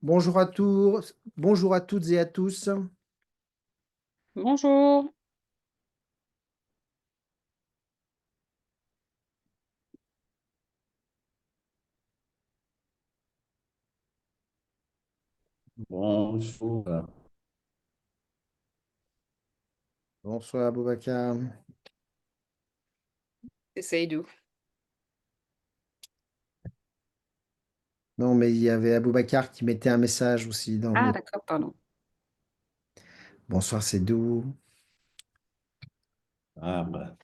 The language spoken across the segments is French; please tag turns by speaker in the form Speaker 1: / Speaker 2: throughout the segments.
Speaker 1: Bonjour à tous, bonjour à toutes et à tous.
Speaker 2: Bonjour.
Speaker 3: Bonjour.
Speaker 1: Bonsoir Aboubacar.
Speaker 2: C'est Seydou.
Speaker 1: Non, mais il y avait Aboubacar qui mettait un message aussi dans
Speaker 2: Ah,
Speaker 1: le...
Speaker 2: d'accord, pardon.
Speaker 1: Bonsoir, c'est doux.
Speaker 3: Ah, bah.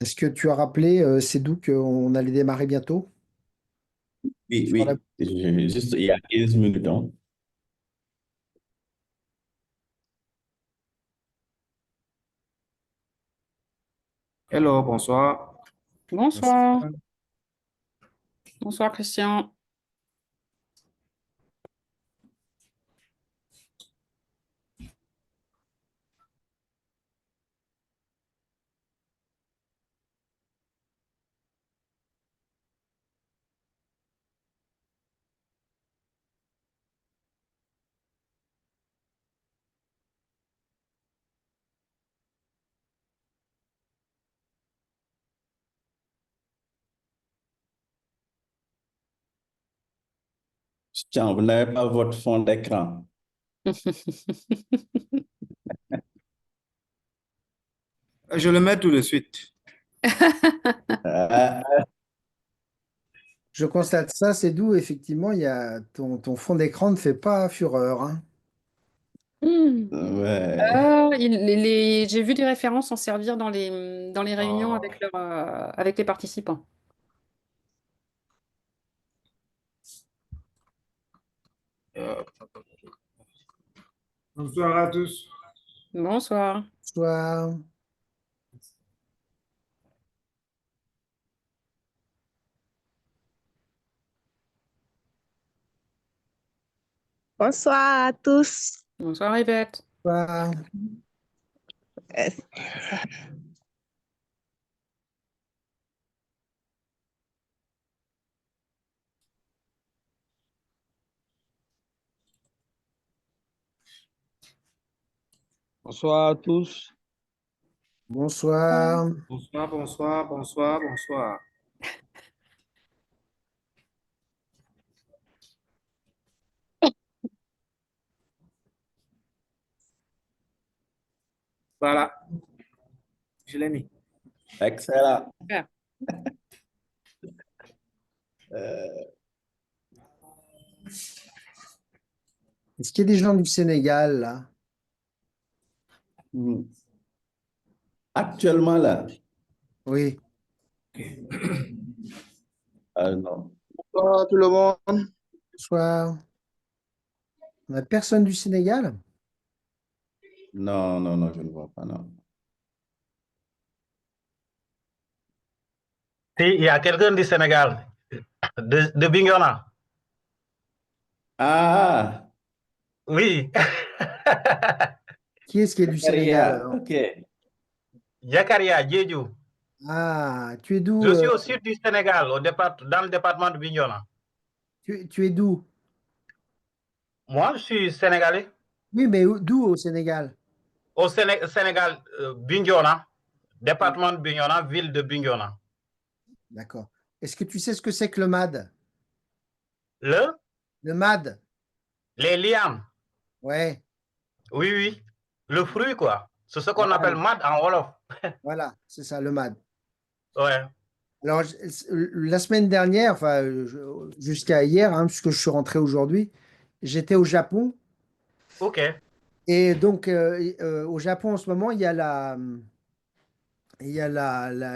Speaker 1: Est-ce que tu as rappelé, c'est doux qu'on allait démarrer bientôt?
Speaker 3: Oui,
Speaker 1: Sur la-
Speaker 3: oui. Juste il y a 15 minutes, hein.
Speaker 4: Hello, bonsoir.
Speaker 2: Bonsoir. Bonsoir, Christian.
Speaker 3: Tiens, vous n'avez pas votre fond d'écran.
Speaker 4: Je le mets tout de suite.
Speaker 3: Ah,
Speaker 1: Je constate ça, c'est doux. Effectivement, il y a ton fond d'écran ne fait pas fureur, hein.
Speaker 2: Hmm.
Speaker 3: ouais.
Speaker 2: J'ai vu des références en servir dans les réunions
Speaker 4: Oh,
Speaker 2: avec les participants.
Speaker 4: euh, bonsoir à tous.
Speaker 2: Bonsoir.
Speaker 1: Bonsoir.
Speaker 5: Bonsoir à tous.
Speaker 2: Bonsoir, Yvette.
Speaker 1: Bonsoir.
Speaker 5: Euh,
Speaker 6: Bonsoir à tous.
Speaker 1: Bonsoir.
Speaker 4: Bonsoir, bonsoir, bonsoir, bonsoir. Voilà, je l'ai mis.
Speaker 3: Excellent.
Speaker 2: Super.
Speaker 3: Euh,
Speaker 1: Est-ce qu'il y a des gens du Sénégal là?
Speaker 3: hmm. Actuellement, là,
Speaker 1: Oui.
Speaker 3: non.
Speaker 6: Bonsoir tout le monde.
Speaker 1: Bonsoir. On n'a personne du Sénégal?
Speaker 3: Non, non, non, je ne vois pas, non.
Speaker 7: Si, il y a quelqu'un du Sénégal, de Bignona.
Speaker 3: Ah,
Speaker 7: Oui.
Speaker 1: Qui est-ce qui est du Sénégal
Speaker 3: Zakaria,
Speaker 1: alors?
Speaker 3: ok.
Speaker 7: Yakaria, Djedju.
Speaker 1: Ah, tu es d'où?
Speaker 7: Je suis au sud du Sénégal, dans le département de Bignona.
Speaker 1: Tu es d'où?
Speaker 7: Moi, je suis sénégalais.
Speaker 1: Oui, mais d'où au Sénégal?
Speaker 7: Au Sénégal, Bignona, département de Bignona, ville de Bignona.
Speaker 1: D'accord. Est-ce que tu sais ce que c'est que le MAD?
Speaker 7: Le,
Speaker 1: Le MAD?
Speaker 7: les lianes,
Speaker 1: Ouais,
Speaker 7: oui, oui. Le fruit, quoi. C'est ce qu'on appelle
Speaker 1: voilà,
Speaker 7: mad en Wolof.
Speaker 1: voilà, c'est ça, le MAD.
Speaker 7: Ouais,
Speaker 1: Alors, la semaine dernière, enfin, jusqu'à hier, hein, puisque je suis rentré aujourd'hui, j'étais au Japon.
Speaker 7: ok,
Speaker 1: Et donc, au Japon, en ce moment, il y a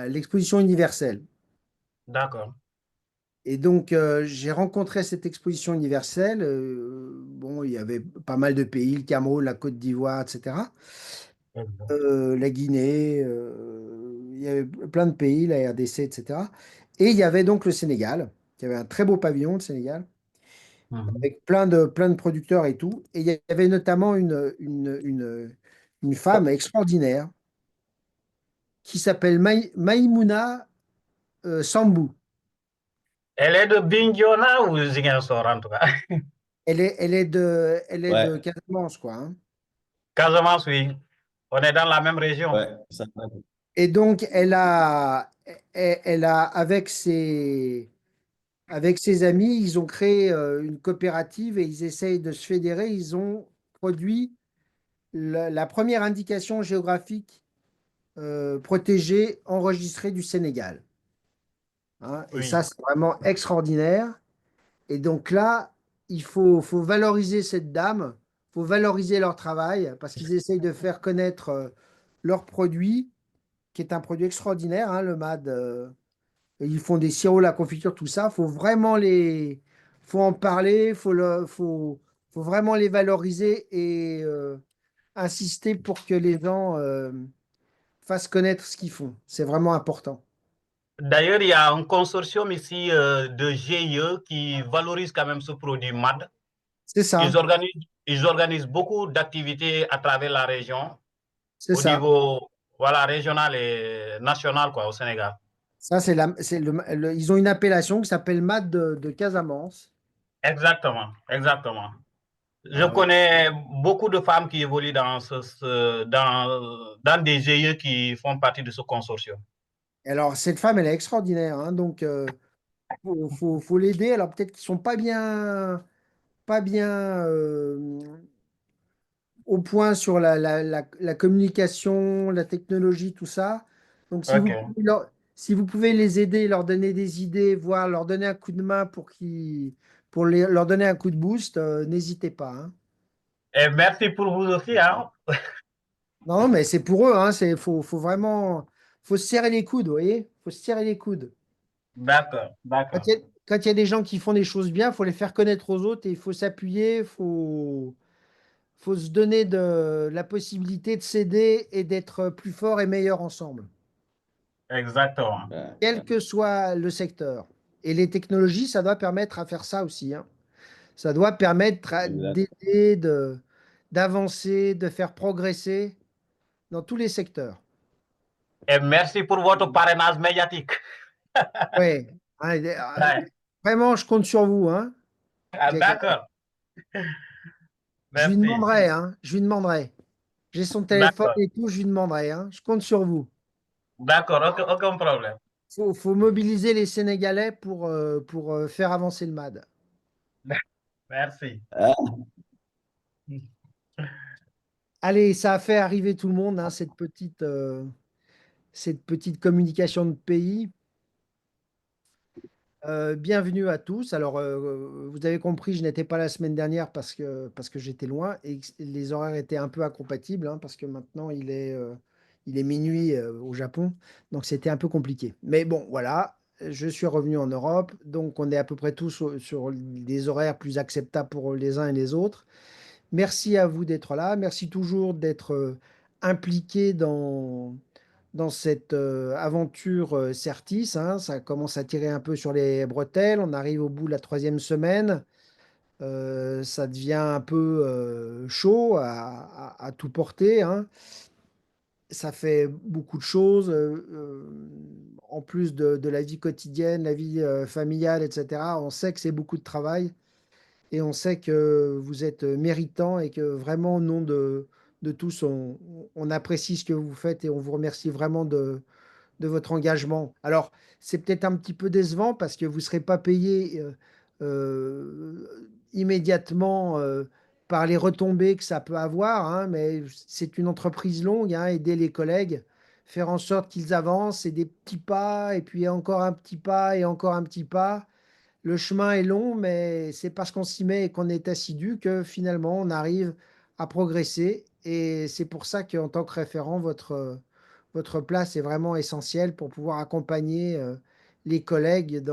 Speaker 1: l'exposition universelle.
Speaker 7: d'accord.
Speaker 1: Et donc, j'ai rencontré cette exposition universelle. Bon, il y avait pas mal de pays, le Cameroun, la Côte d'Ivoire, etc. La Guinée, il y avait plein de pays, la RDC, etc. Et il y avait donc le Sénégal, qui avait un très beau pavillon, le Sénégal,
Speaker 7: Mhm.
Speaker 1: avec plein de producteurs et tout. Et il y avait notamment une femme extraordinaire qui s'appelle Maïmouna Sambou.
Speaker 7: Elle est de Bignona ou Ziguinchor en tout cas?
Speaker 1: Elle est de
Speaker 3: Ouais,
Speaker 1: Casamance, quoi, hein.
Speaker 7: Casamance, oui. On est dans la même région.
Speaker 3: ouais, ça,
Speaker 1: Et donc, elle a avec ses amis, ils ont créé une coopérative et ils essayent de se fédérer. Ils ont produit la première indication géographique protégée enregistrée du Sénégal, hein. Et
Speaker 7: Oui.
Speaker 1: ça, c'est vraiment extraordinaire. Et donc là, il faut valoriser cette dame, il faut valoriser leur travail parce qu'ils essayent de faire connaître leur produit, qui est un produit extraordinaire, hein, le MAD. Ils font des sirops, la confiture, tout ça. Faut en parler, faut vraiment les valoriser et insister pour que les gens fassent connaître ce qu'ils font. C'est vraiment important.
Speaker 7: D'ailleurs, il y a un consortium ici de GIE qui valorise quand même ce produit MAD.
Speaker 1: C'est
Speaker 7: Ils
Speaker 1: ça,
Speaker 7: organisent, ils organisent beaucoup d'activités à travers la région,
Speaker 1: c'est
Speaker 7: au
Speaker 1: ça.
Speaker 7: niveau voilà, régional et national quoi, au Sénégal.
Speaker 1: Ça, ils ont une appellation qui s'appelle MAD de Casamance.
Speaker 7: Exactement, exactement. Je
Speaker 1: Ah oui.
Speaker 7: connais beaucoup de femmes qui évoluent dans des GIE qui font partie de ce consortium.
Speaker 1: Alors, cette femme, elle est extraordinaire, hein, donc faut l'aider. Alors, peut-être qu'ils sont pas bien au point sur la communication, la technologie, tout ça. Donc, si vous
Speaker 7: OK.
Speaker 1: pouvez si vous pouvez les aider, leur donner des idées, voire leur donner un coup de main leur donner un coup de boost, n'hésitez pas, hein.
Speaker 7: Et merci pour vous aussi. Hein.
Speaker 1: Non, mais c'est pour eux, hein, faut vraiment, faut se serrer les coudes, vous voyez? Faut se serrer les coudes.
Speaker 7: D'accord,
Speaker 1: Quand
Speaker 7: d'accord.
Speaker 1: il y a, quand il y a des gens qui font des choses bien, il faut les faire connaître aux autres et il faut s'appuyer, faut se donner la possibilité de s'aider et d'être plus fort et meilleur ensemble,
Speaker 7: Exactement.
Speaker 1: quel que soit le secteur. Et les technologies, ça doit permettre à faire ça aussi, hein. Ça doit permettre
Speaker 3: exact.
Speaker 1: d'aider, d'avancer, de faire progresser dans tous les secteurs.
Speaker 7: Et merci pour votre parrainage médiatique.
Speaker 1: Ouais. Hein,
Speaker 7: Ouais.
Speaker 1: vraiment, je compte sur vous, hein.
Speaker 7: Ah, d'accord,
Speaker 1: Je lui
Speaker 7: merci.
Speaker 1: demanderai, hein. Je lui demanderai. J'ai son téléphone
Speaker 7: D'accord,
Speaker 1: et tout, je lui demanderai, hein. Je compte sur vous.
Speaker 7: d'accord, aucun problème.
Speaker 1: Faut mobiliser les Sénégalais pour faire avancer le MAD.
Speaker 7: Merci.
Speaker 3: Ah,
Speaker 1: Allez, ça a fait arriver tout le monde, hein, cette petite communication de pays. Bienvenue à tous. Alors, vous avez compris, je n'étais pas la semaine dernière parce que j'étais loin et que les horaires étaient un peu incompatibles, hein, parce que maintenant il est minuit au Japon, donc c'était un peu compliqué. Mais bon, voilà, je suis revenu en Europe, donc on est à peu près tous sur des horaires plus acceptables pour les uns et les autres. Merci à vous d'être là. Merci toujours d'être impliqué dans cette aventure Certis, hein. Ça commence à tirer un peu sur les bretelles. On arrive au bout de la troisième semaine. Ça devient un peu chaud à tout porter, hein. Ça fait beaucoup de choses, en plus de la vie quotidienne, la vie familiale, etc. On sait que c'est beaucoup de travail. Et on sait que vous êtes méritant et que vraiment, au nom de tous, on apprécie ce que vous faites et on vous remercie vraiment de votre engagement. Alors, c'est peut-être un petit peu décevant parce que vous ne serez pas payé immédiatement par les retombées que ça peut avoir, hein, mais c'est une entreprise longue, hein, aider les collègues, faire en sorte qu'ils avancent, c'est des petits pas, et puis encore un petit pas, et encore un petit pas. Le chemin est long, mais c'est parce qu'on s'y met et qu'on est assidu que finalement on arrive à progresser. Et c'est pour ça qu'en tant que référent, votre place est vraiment essentielle pour pouvoir accompagner les collègues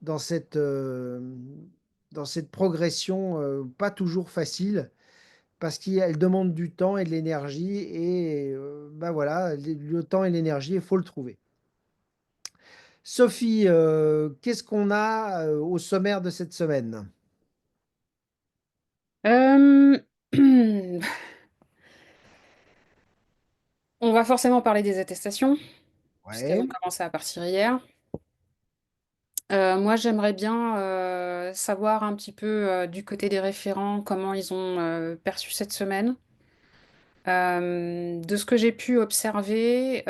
Speaker 1: dans cette, dans cette progression pas toujours facile parce qu'elle demande du temps et de l'énergie et bah voilà, le temps et l'énergie, il faut le trouver. Sophie, qu'est-ce qu'on a au sommaire de cette semaine?
Speaker 2: Euh, On va forcément parler des attestations, puisqu'elles
Speaker 1: Ouais.
Speaker 2: ont commencé à partir hier. Moi, j'aimerais bien savoir un petit peu du côté des référents comment ils ont perçu cette semaine. De ce que j'ai pu observer,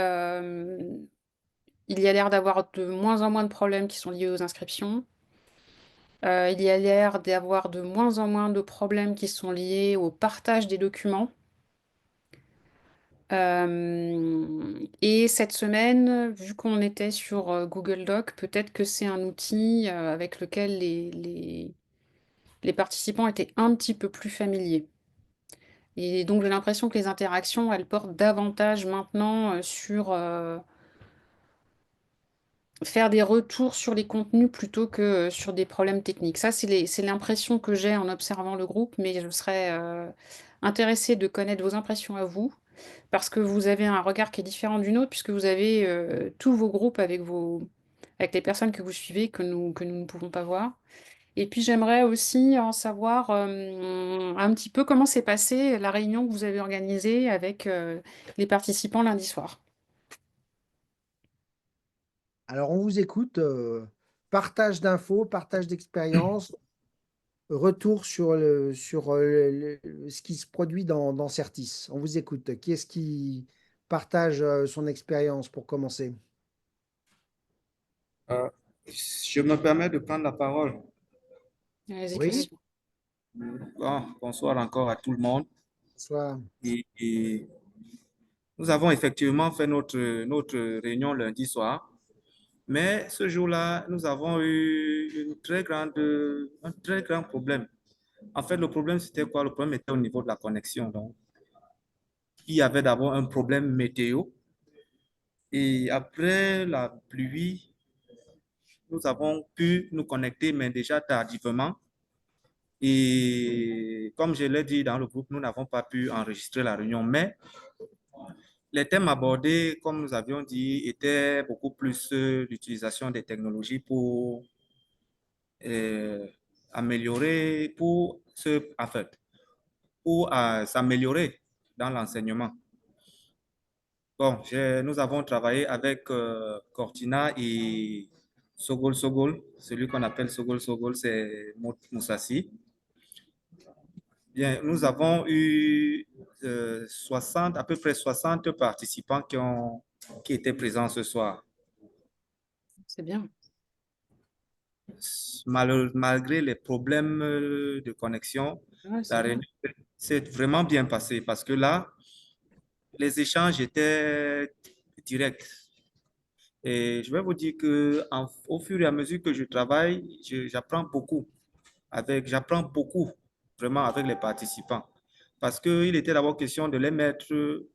Speaker 2: il y a l'air d'avoir de moins en moins de problèmes qui sont liés aux inscriptions. Il y a l'air d'avoir de moins en moins de problèmes qui sont liés au partage des documents. Et cette semaine, vu qu'on était sur Google Doc, peut-être que c'est un outil avec lequel les participants étaient un petit peu plus familiers. Et donc j'ai l'impression que les interactions, elles portent davantage maintenant sur faire des retours sur les contenus plutôt que sur des problèmes techniques. Ça, c'est l'impression que j'ai en observant le groupe, mais je serais intéressée de connaître vos impressions à vous, parce que vous avez un regard qui est différent du nôtre, puisque vous avez tous vos groupes avec les personnes que vous suivez que nous ne pouvons pas voir. Et puis j'aimerais aussi en savoir un petit peu comment s'est passée la réunion que vous avez organisée avec les participants lundi soir.
Speaker 1: Alors, on vous écoute. Partage d'infos, partage d'expériences, retour sur, ce qui se produit dans Certis. On vous écoute. Qui est-ce qui partage son expérience pour commencer?
Speaker 4: Euh, je me permets de prendre la parole.
Speaker 2: Allez-y,
Speaker 1: Oui,
Speaker 2: Christian.
Speaker 4: Bon, bonsoir encore à tout le monde.
Speaker 1: soit.
Speaker 4: Et nous avons effectivement fait notre réunion lundi soir, mais ce jour-là, nous avons eu un très grand problème. En fait, le problème, c'était quoi? Le problème était au niveau de la connexion. Donc, il y avait d'abord un problème météo. Et après la pluie, nous avons pu nous connecter, mais déjà tardivement. Et comme je l'ai dit dans le groupe, nous n'avons pas pu enregistrer la réunion, mais les thèmes abordés, comme nous avions dit, étaient beaucoup plus l'utilisation des technologies pour euh, améliorer, en fait, pour s'améliorer dans l'enseignement. Bon, nous avons travaillé avec Cortina et Sogol Sogol. Celui qu'on appelle Sogol Sogol, c'est Moussassi. Bien, nous avons eu 60, à peu près 60 participants qui étaient présents ce soir.
Speaker 2: C'est bien.
Speaker 4: Malgré les problèmes de connexion,
Speaker 2: Ouais, c'est
Speaker 4: la
Speaker 2: bien.
Speaker 4: réunion s'est vraiment bien passée parce que là, les échanges étaient directs. Et je vais vous dire que au fur et à mesure que je travaille, j'apprends beaucoup vraiment avec les participants. Parce qu'il était d'abord question de les mettre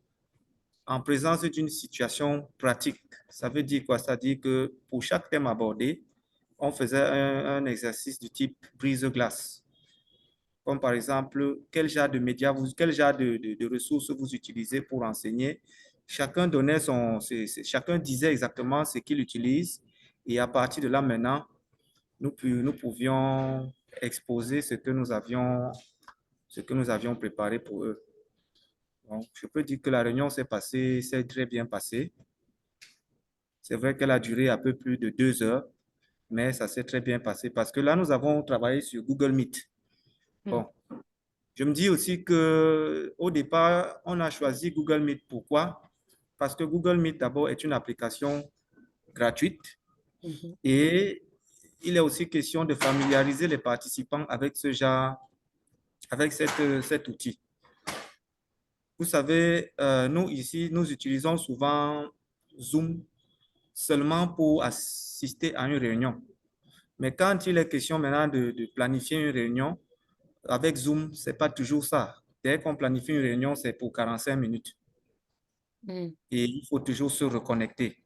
Speaker 4: en présence d'une situation pratique. Ça veut dire quoi? Ça veut dire que pour chaque thème abordé, on faisait un exercice du type brise-glace. Comme par exemple, quel genre de médias, quel genre de ressources vous utilisez pour enseigner. Chacun disait exactement ce qu'il utilise. Et à partir de là, maintenant, nous pouvions exposer ce que nous avions préparé pour eux. Donc, je peux dire que la réunion s'est très bien passée. C'est vrai qu'elle a duré un peu plus de 2 heures, mais ça s'est très bien passé parce que là, nous avons travaillé sur Google Meet. Bon, je me dis aussi que au départ, on a choisi Google Meet. Pourquoi? Parce que Google Meet, d'abord, est une application gratuite
Speaker 2: Mhm.
Speaker 4: et il est aussi question de familiariser les participants avec avec cet outil. Vous savez, nous ici, nous utilisons souvent Zoom seulement pour assister à une réunion. Mais quand il est question maintenant de planifier une réunion, avec Zoom, ce n'est pas toujours ça. Dès qu'on planifie une réunion, c'est pour 45 minutes.
Speaker 2: Mm.
Speaker 4: Et il faut toujours se reconnecter.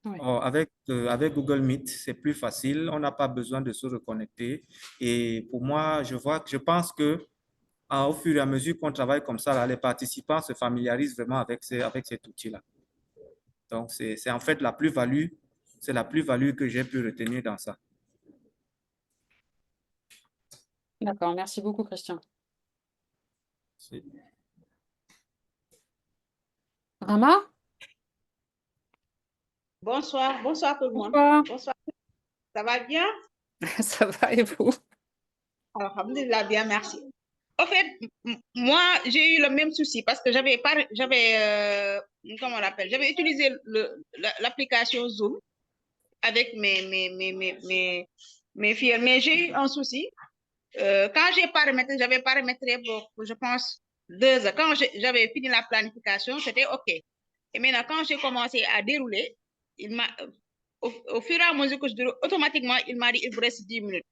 Speaker 2: Oui.
Speaker 4: Or, avec Google Meet, c'est plus facile. On n'a pas besoin de se reconnecter. Et pour moi, je pense que au fur et à mesure qu'on travaille comme ça, là, les participants se familiarisent vraiment avec cet outil-là. Donc, c'est en fait la plus-value. C'est la plus-value que j'ai pu retenir dans ça.
Speaker 2: D'accord, merci beaucoup, Christian.
Speaker 4: C'est-
Speaker 2: Rama?
Speaker 8: Bonsoir, bonsoir tout le monde.
Speaker 2: Bonsoir.
Speaker 8: Bonsoir. Ça va bien?
Speaker 2: Ça va et vous?
Speaker 8: Alhamdulillah, bien, merci. En fait, moi, j'ai eu le même souci parce que comment on l'appelle? J'avais utilisé l'application Zoom avec mes filles, mais j'ai eu un souci. Quand j'avais paramétré pour, je pense, 2 heures. Quand j'avais fini la planification, c'était OK. Et maintenant, quand j'ai commencé à dérouler, au fur et à mesure que je déroule, automatiquement, il m'a dit il vous reste 10 minutes.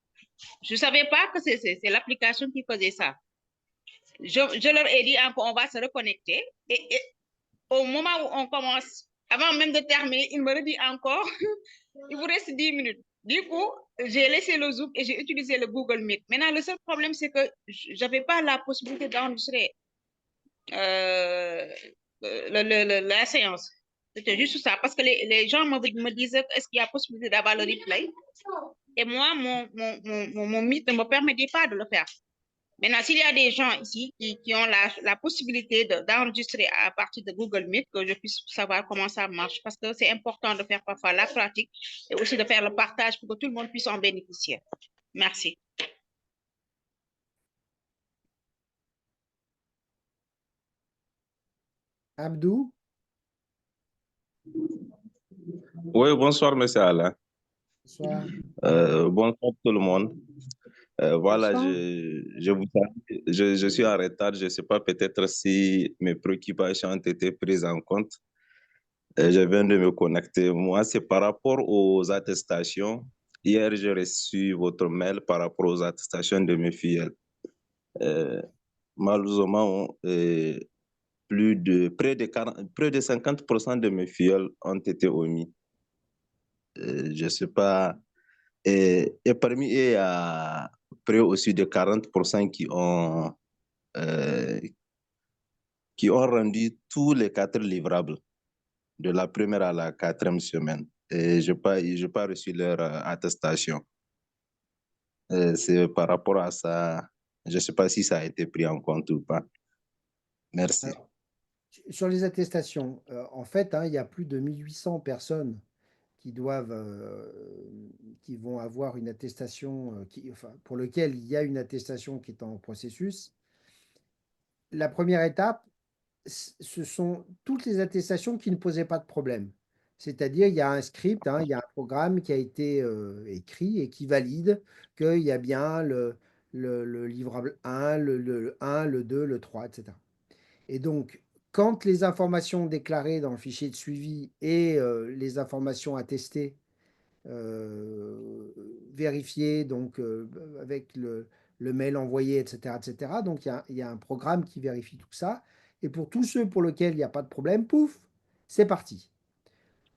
Speaker 8: Je ne savais pas que c'est l'application qui faisait ça. Je leur ai dit encore, on va se reconnecter. Et au moment où on commence, avant même de terminer, il me redit encore, il vous reste 10 minutes. Du coup, j'ai laissé le Zoom et j'ai utilisé le Google Meet. Maintenant, le seul problème, c'est que je n'avais pas la possibilité d'enregistrer la séance. C'était juste ça, parce que les gens me disaient, est-ce qu'il y a possibilité d'avoir le replay? Et moi, mon Meet ne me permettait pas de le faire. Maintenant, s'il y a des gens ici qui ont la possibilité d'enregistrer à partir de Google Meet, que je puisse savoir comment ça marche, parce que c'est important de faire parfois la pratique et aussi de faire le partage pour que tout le monde puisse en bénéficier. Merci.
Speaker 1: Abdou?
Speaker 9: Oui, bonsoir, monsieur Alain.
Speaker 1: Bonsoir.
Speaker 9: Bonsoir tout le monde. Voilà,
Speaker 2: Bonsoir.
Speaker 9: je suis en retard. Je ne sais pas peut-être si mes préoccupations ont été prises en compte. Je viens de me connecter. Moi, c'est par rapport aux attestations. Hier, j'ai reçu votre mail par rapport aux attestations de mes filles. Malheureusement, près de 50% de mes filles ont été omis. Je ne sais pas. Et parmi eux, il y a près aussi de 40% qui ont rendu tous les 4 livrables de la première à la 4e semaine. Et je n'ai pas reçu leur attestation. C'est par rapport à ça, je ne sais pas si ça a été pris en compte ou pas. Merci.
Speaker 1: Alors, sur les attestations, en fait, hein, il y a plus de 1800 personnes qui vont avoir une attestation, pour lequel il y a une attestation qui est en processus. La première étape, ce sont toutes les attestations qui ne posaient pas de problème. C'est-à-dire, il y a un script, hein, il y a un programme qui a été écrit et qui valide qu'il y a bien le livrable 1, le 1, le 2, le 3, etc. Et donc, quand les informations déclarées dans le fichier de suivi et les informations attestées, vérifiées, donc avec le mail envoyé, etc., etc., donc il y a un programme qui vérifie tout ça. Et pour tous ceux pour lesquels il n'y a pas de problème, pouf, c'est parti.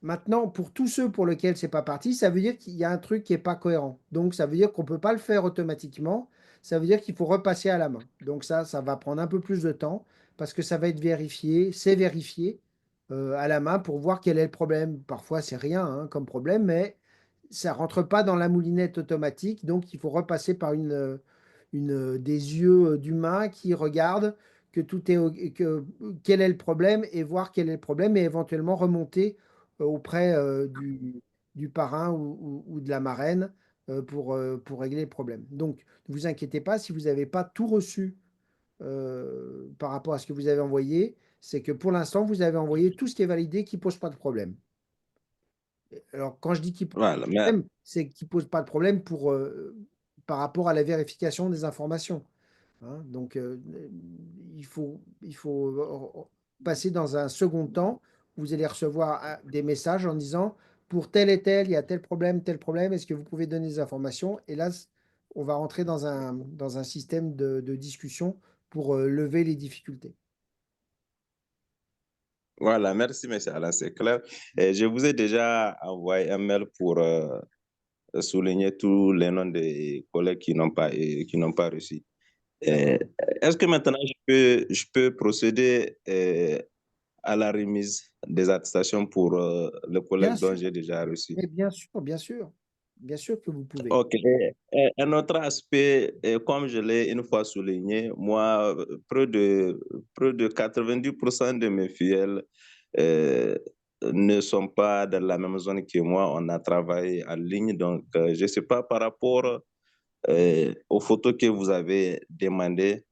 Speaker 1: Maintenant, pour tous ceux pour lesquels c'est pas parti, ça veut dire qu'il y a un truc qui n'est pas cohérent. Donc, ça veut dire qu'on ne peut pas le faire automatiquement. Ça veut dire qu'il faut repasser à la main. Donc, ça va prendre un peu plus de temps parce que ça va être vérifié, c'est vérifié à la main pour voir quel est le problème. Parfois, c'est rien hein, comme problème, mais ça rentre pas dans la moulinette automatique. Donc, il faut repasser par des yeux d'humain qui regardent que tout est, quel est le problème et voir quel est le problème et éventuellement remonter auprès du parrain ou de la marraine pour régler le problème. Donc, ne vous inquiétez pas si vous n'avez pas tout reçu par rapport à ce que vous avez envoyé, c'est que pour l'instant, vous avez envoyé tout ce qui est validé qui ne pose pas de problème. Alors, quand je dis qu'il pose pas
Speaker 9: Voilà,
Speaker 1: de problème, c'est qu'il ne pose pas de problème par rapport à la vérification des informations. Hein. Donc, il faut passer dans un second temps. Vous allez recevoir des messages en disant pour tel et tel, il y a tel problème, est-ce que vous pouvez donner des informations? Et là, on va rentrer dans un système de discussion pour lever les difficultés.
Speaker 9: Voilà, merci, M. Alain, c'est clair. Et je vous ai déjà envoyé un mail pour souligner tous les noms des collègues qui n'ont pas reçu. Est-ce que maintenant je peux procéder à la remise des attestations pour le
Speaker 1: Bien
Speaker 9: collègue dont
Speaker 1: sûr,
Speaker 9: j'ai déjà reçu?
Speaker 1: mais bien sûr que vous pouvez.
Speaker 9: Ok. Un autre aspect, comme je l'ai une fois souligné, moi, près de 90% de mes fidèles euh, ne sont pas dans la même zone que moi. On a travaillé en ligne, donc je ne sais pas par rapport aux photos que vous avez demandées,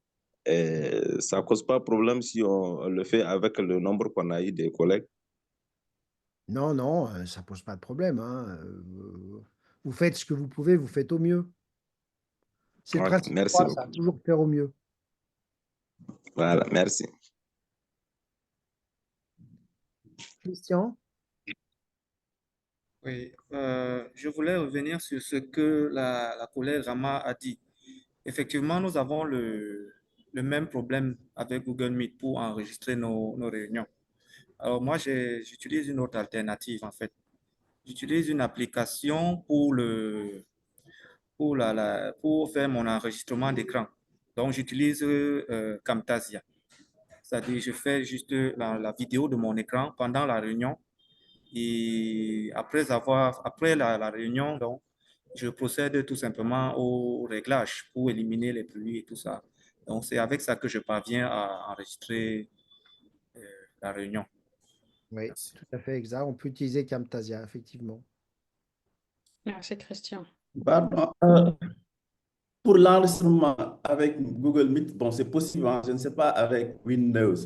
Speaker 9: ça ne cause pas problème si on le fait avec le nombre qu'on a eu des collègues.
Speaker 1: Non, non, ça pose pas de problème, hein. Vous faites ce que vous pouvez, vous faites au mieux. C'est le
Speaker 9: Ok,
Speaker 1: principe
Speaker 9: merci
Speaker 1: 3, ça,
Speaker 9: beaucoup.
Speaker 1: toujours faire au mieux.
Speaker 9: Voilà, merci.
Speaker 1: Christian?
Speaker 4: Oui, je voulais revenir sur ce que la collègue Rama a dit. Effectivement, nous avons le même problème avec Google Meet pour enregistrer nos réunions. Alors moi, j'utilise une autre alternative en fait. J'utilise une application pour faire mon enregistrement d'écran. Donc, j'utilise Camtasia. C'est-à-dire, je fais juste la vidéo de mon écran pendant la réunion. Et après la réunion, donc, je procède tout simplement au réglage pour éliminer les bruits et tout ça. Donc, c'est avec ça que je parviens à enregistrer euh, la réunion.
Speaker 1: Oui,
Speaker 4: Merci.
Speaker 1: tout à fait exact. On peut utiliser Camtasia, effectivement.
Speaker 2: Merci, Christian.
Speaker 3: Pardon, pour l'enregistrement avec Google Meet, bon, c'est possible, hein, je ne sais pas avec Windows,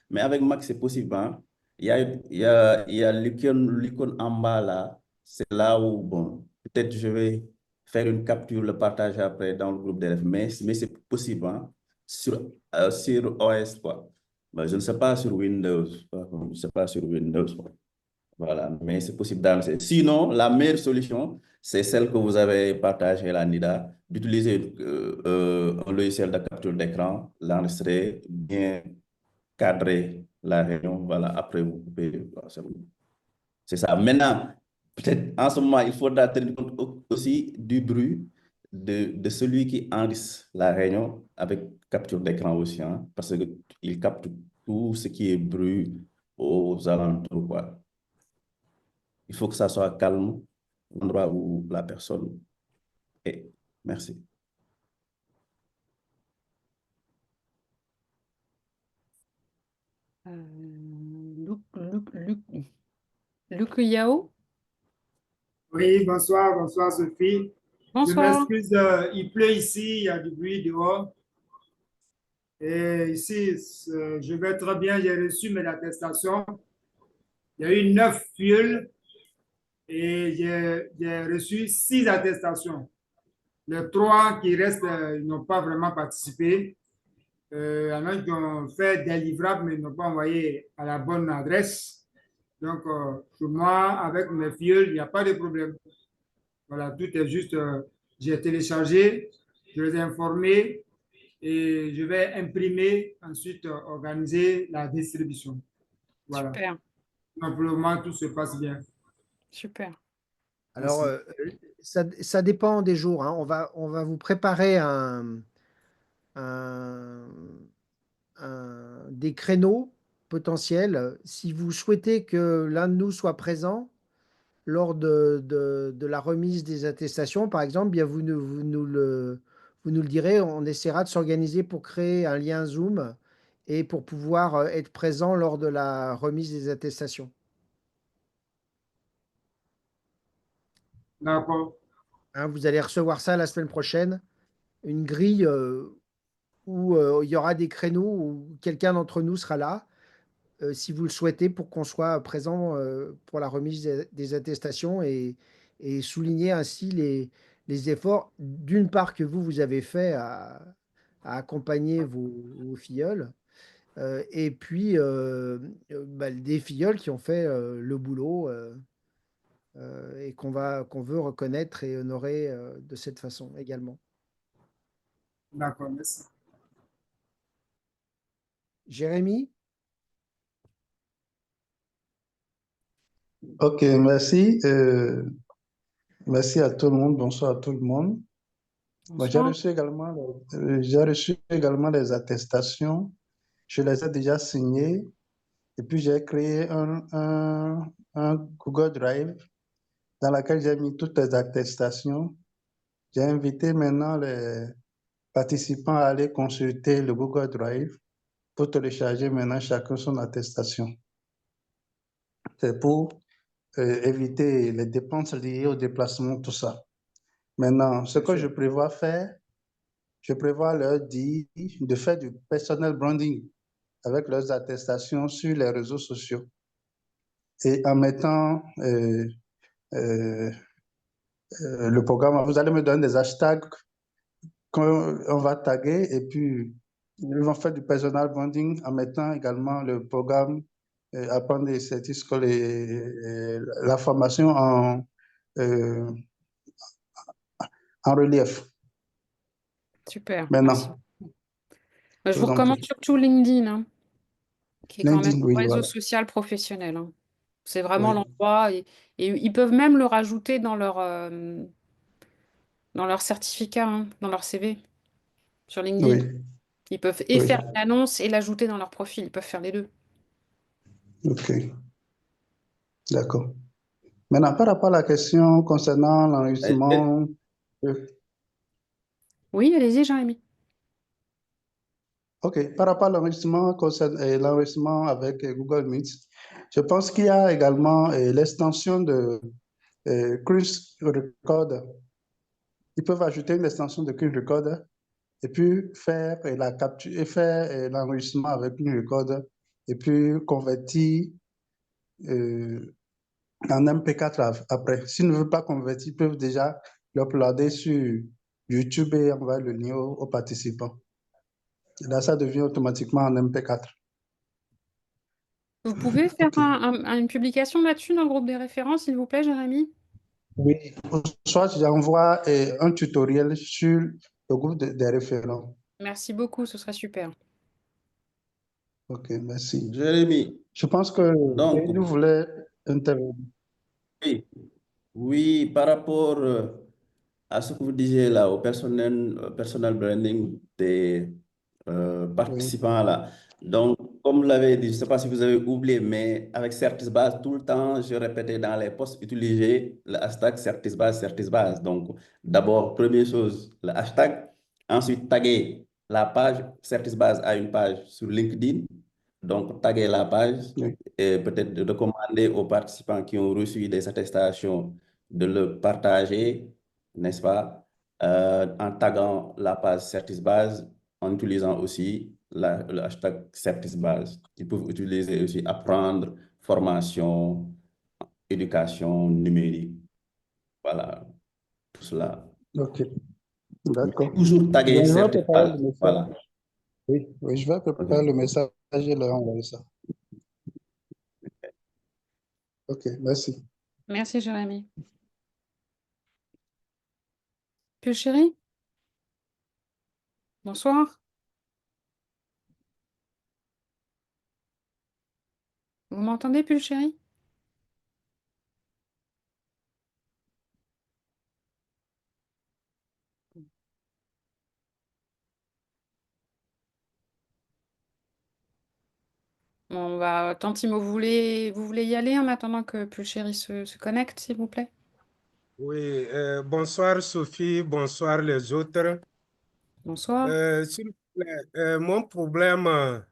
Speaker 3: mais avec Mac, c'est possible, hein. Il y a l'icône en bas là, c'est là où, bon, peut-être je vais faire une capture, le partager après dans le groupe d'élèves, mais c'est possible, hein, sur OS, quoi. Ben, je ne sais pas sur Windows, je ne sais pas sur Windows, quoi. Voilà, mais c'est possible d'enregistrer. Sinon, la meilleure solution, c'est celle que vous avez partagée, la NIDA, d'utiliser un logiciel de capture d'écran, l'enregistrer, bien cadrer la réunion. Voilà, après vous pouvez. Voilà, c'est ça. Maintenant, peut-être en ce moment, il faudra tenir compte aussi du bruit de celui qui enregistre la réunion avec capture d'écran aussi, hein, parce qu'il capte tout ce qui est bruit aux alentours, quoi. Il faut que ça soit calme, l'endroit où la personne est. Merci.
Speaker 2: Luc Yao?
Speaker 10: Oui, bonsoir Sophie. Je
Speaker 2: Bonsoir.
Speaker 10: m'excuse, il pleut ici, il y a du bruit dehors. Et ici, je vais très bien, j'ai reçu mes attestations. Il y a eu 9 fioles et j'ai reçu 6 attestations. Les 3 qui restent, ils n'ont pas vraiment participé. Il y en a qui ont fait des livrables, mais ils n'ont pas envoyé à la bonne adresse. Donc, pour moi, avec mes fioles, il n'y a pas de problème. Voilà, tout est juste, j'ai téléchargé, je les ai informés et je vais imprimer, ensuite organiser la distribution. Voilà.
Speaker 2: Super,
Speaker 10: Simplement, tout se passe bien.
Speaker 2: super.
Speaker 1: Alors,
Speaker 10: Merci.
Speaker 1: ça dépend des jours, hein. On va vous préparer un- des créneaux potentiels. Si vous souhaitez que l'un de nous soit présent lors de la remise des attestations, par exemple, bien vous nous le direz. On essaiera de s'organiser pour créer un lien Zoom et pour pouvoir être présent lors de la remise des attestations.
Speaker 10: D'accord.
Speaker 1: Hein, vous allez recevoir ça la semaine prochaine, une grille où il y aura des créneaux où quelqu'un d'entre nous sera là, si vous le souhaitez, pour qu'on soit présent pour la remise des attestations et souligner ainsi les efforts, d'une part, que vous avez fait à accompagner vos filleuls, et puis bah, des filleuls qui ont fait le boulot et qu'on veut reconnaître et honorer de cette façon également.
Speaker 10: D'accord, merci.
Speaker 1: Jérémy?
Speaker 11: Ok, merci. Merci à tout le monde. Bonsoir à tout le monde. Bon,
Speaker 2: Bonsoir.
Speaker 11: j'ai reçu également les attestations. Je les ai déjà signées. Et puis, j'ai créé un Google Drive dans lequel j'ai mis toutes les attestations. J'ai invité maintenant les participants à aller consulter le Google Drive pour télécharger maintenant chacun son attestation. C'est pour éviter les dépenses liées au déplacement, tout ça. Maintenant, ce que je prévois faire, je prévois leur dire de faire du personal branding avec leurs attestations sur les réseaux sociaux et en mettant le programme. Vous allez me donner des hashtags qu'on va taguer et puis ils vont faire du personal branding en mettant également le programme apprendre des services la formation en relief.
Speaker 2: Super,
Speaker 11: Maintenant,
Speaker 2: merci. Je
Speaker 11: je
Speaker 2: vous
Speaker 11: vous en
Speaker 2: recommande
Speaker 11: prie.
Speaker 2: surtout LinkedIn, hein, qui est quand même
Speaker 11: LinkedIn,
Speaker 2: un
Speaker 11: oui,
Speaker 2: réseau
Speaker 11: voilà.
Speaker 2: social professionnel, hein. C'est vraiment
Speaker 11: Oui,
Speaker 2: l'endroit et ils peuvent même le rajouter dans leur certificat, hein, dans leur CV sur LinkedIn.
Speaker 11: oui,
Speaker 2: Ils peuvent et
Speaker 11: oui.
Speaker 2: faire une annonce et l'ajouter dans leur profil. Ils peuvent faire les deux.
Speaker 11: OK, d'accord. Maintenant, par rapport à la question concernant l'enregistrement,
Speaker 2: Oui, allez-y, Jérémy.
Speaker 11: OK, par rapport à l'enregistrement avec Google Meet, je pense qu'il y a également l'extension de Chris Recorder. Ils peuvent ajouter une extension de Chris Recorder et puis faire la capture et faire l'enregistrement avec Chris Recorder et puis convertir en MP4 après. S'ils ne veulent pas convertir, ils peuvent déjà l'uploader sur YouTube et envoyer le lien aux participants. Et là, ça devient automatiquement en MP4.
Speaker 2: Vous pouvez faire une publication là-dessus dans le groupe des références, s'il vous plaît, Jérémy?
Speaker 11: Oui, soit j'envoie un tutoriel sur le groupe des référents.
Speaker 2: Merci beaucoup, ce serait super.
Speaker 11: Ok, merci.
Speaker 3: Jérémy,
Speaker 11: Je pense que
Speaker 3: donc,
Speaker 11: nous voulait intervenir.
Speaker 3: oui, oui, par rapport à ce que vous disiez là, au personal branding des participants là. Donc, comme vous l'avez dit, je ne sais pas si vous avez oublié, mais avec Certisbase, tout le temps, je répétais dans les posts, utiliser le hashtag Certisbase, Certisbase. Donc, d'abord, première chose, le hashtag. Ensuite, taguer la page. Certisbase a une page sur LinkedIn. Donc, taguer la page et peut-être de recommander aux participants qui ont reçu des attestations de le partager, n'est-ce pas, en taguant la page Certisbase, en utilisant aussi le hashtag Certisbase. Ils peuvent utiliser aussi apprendre, formation, éducation numérique. Voilà, tout cela.
Speaker 11: Ok, d'accord.
Speaker 3: Toujours taguer
Speaker 11: Je vais préparer le
Speaker 3: Certisbase.
Speaker 11: message.
Speaker 3: Voilà.
Speaker 11: Oui, oui, je vais préparer le message et leur envoyer ça. Ok, merci.
Speaker 2: Merci, Jérémy. Puis chéri? Bonsoir. Vous m'entendez, Pull chéri? Bon, bah, Tantimo, vous voulez y aller en attendant que Pull chéri se connecte, s'il vous plaît?
Speaker 12: Oui, bonsoir Sophie, bonsoir les autres.
Speaker 2: Bonsoir.
Speaker 12: S'il vous plaît, mon problème,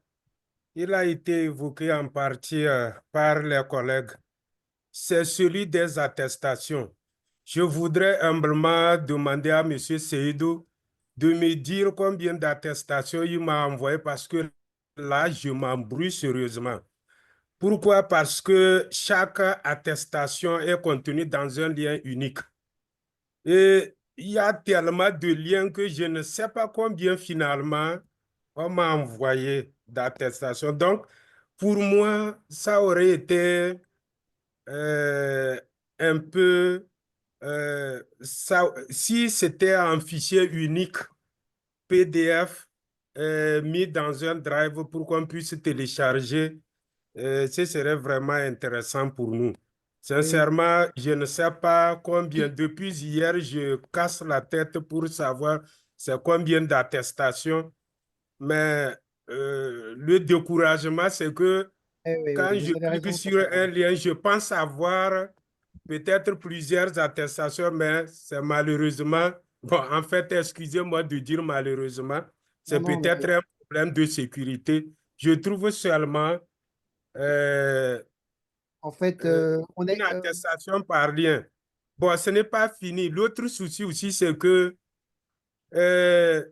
Speaker 12: il a été évoqué en partie par les collègues. C'est celui des attestations. Je voudrais humblement demander à M. Seydou de me dire combien d'attestations il m'a envoyé parce que là, je m'embrouille sérieusement. Pourquoi? Parce que chaque attestation est contenue dans un lien unique. Et il y a tellement de liens que je ne sais pas combien finalement on m'a envoyé d'attestations. Donc, pour moi, ça aurait été un peu, si c'était un fichier unique PDF mis dans un drive pour qu'on puisse télécharger, ce serait vraiment intéressant pour nous. Sincèrement, je ne sais pas combien. Depuis hier, je casse la tête pour savoir c'est combien d'attestations. Mais le découragement, c'est que
Speaker 1: Oui,
Speaker 12: quand
Speaker 1: vous
Speaker 12: je
Speaker 1: avez
Speaker 12: clique
Speaker 1: raison.
Speaker 12: sur un lien, je pense avoir peut-être plusieurs attestations, mais c'est malheureusement, bon, en fait, excusez-moi de dire malheureusement, c'est
Speaker 1: Non,
Speaker 12: peut-être un problème de sécurité. Je trouve seulement
Speaker 1: en fait, on
Speaker 12: une
Speaker 1: est,
Speaker 12: attestation par lien. Bon, ce n'est pas fini. L'autre souci aussi, c'est que euh,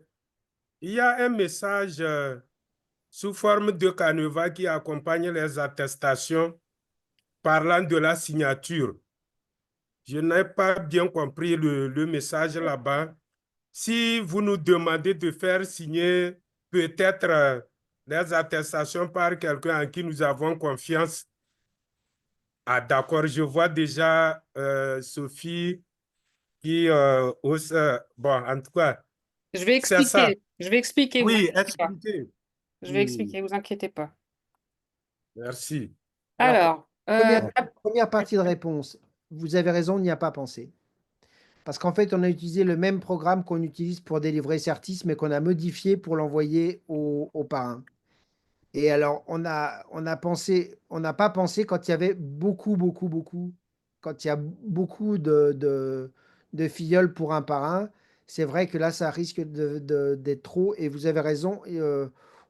Speaker 12: il y a un message sous forme de canevas qui accompagne les attestations parlant de la signature. Je n'ai pas bien compris le message là-bas. Si vous nous demandez de faire signer peut-être les attestations par quelqu'un en qui nous avons confiance, ah d'accord, je vois déjà Sophie qui bon, en tout cas,
Speaker 2: Je vais
Speaker 12: c'est ça.
Speaker 2: expliquer. Je vais expliquer, vous
Speaker 12: Oui,
Speaker 2: inquiétez pas.
Speaker 12: expliquez.
Speaker 2: Je vais expliquer, vous inquiétez pas.
Speaker 12: Merci.
Speaker 2: Alors,
Speaker 1: première partie de réponse, vous avez raison, on n'y a pas pensé. Parce qu'en fait, on a utilisé le même programme qu'on utilise pour délivrer Certis, mais qu'on a modifié pour l'envoyer au parrain. Et alors, on n'a pas pensé quand il y avait quand il y a beaucoup de filleuls pour un parrain. C'est vrai que là, ça risque d'être trop. Et vous avez raison. Et,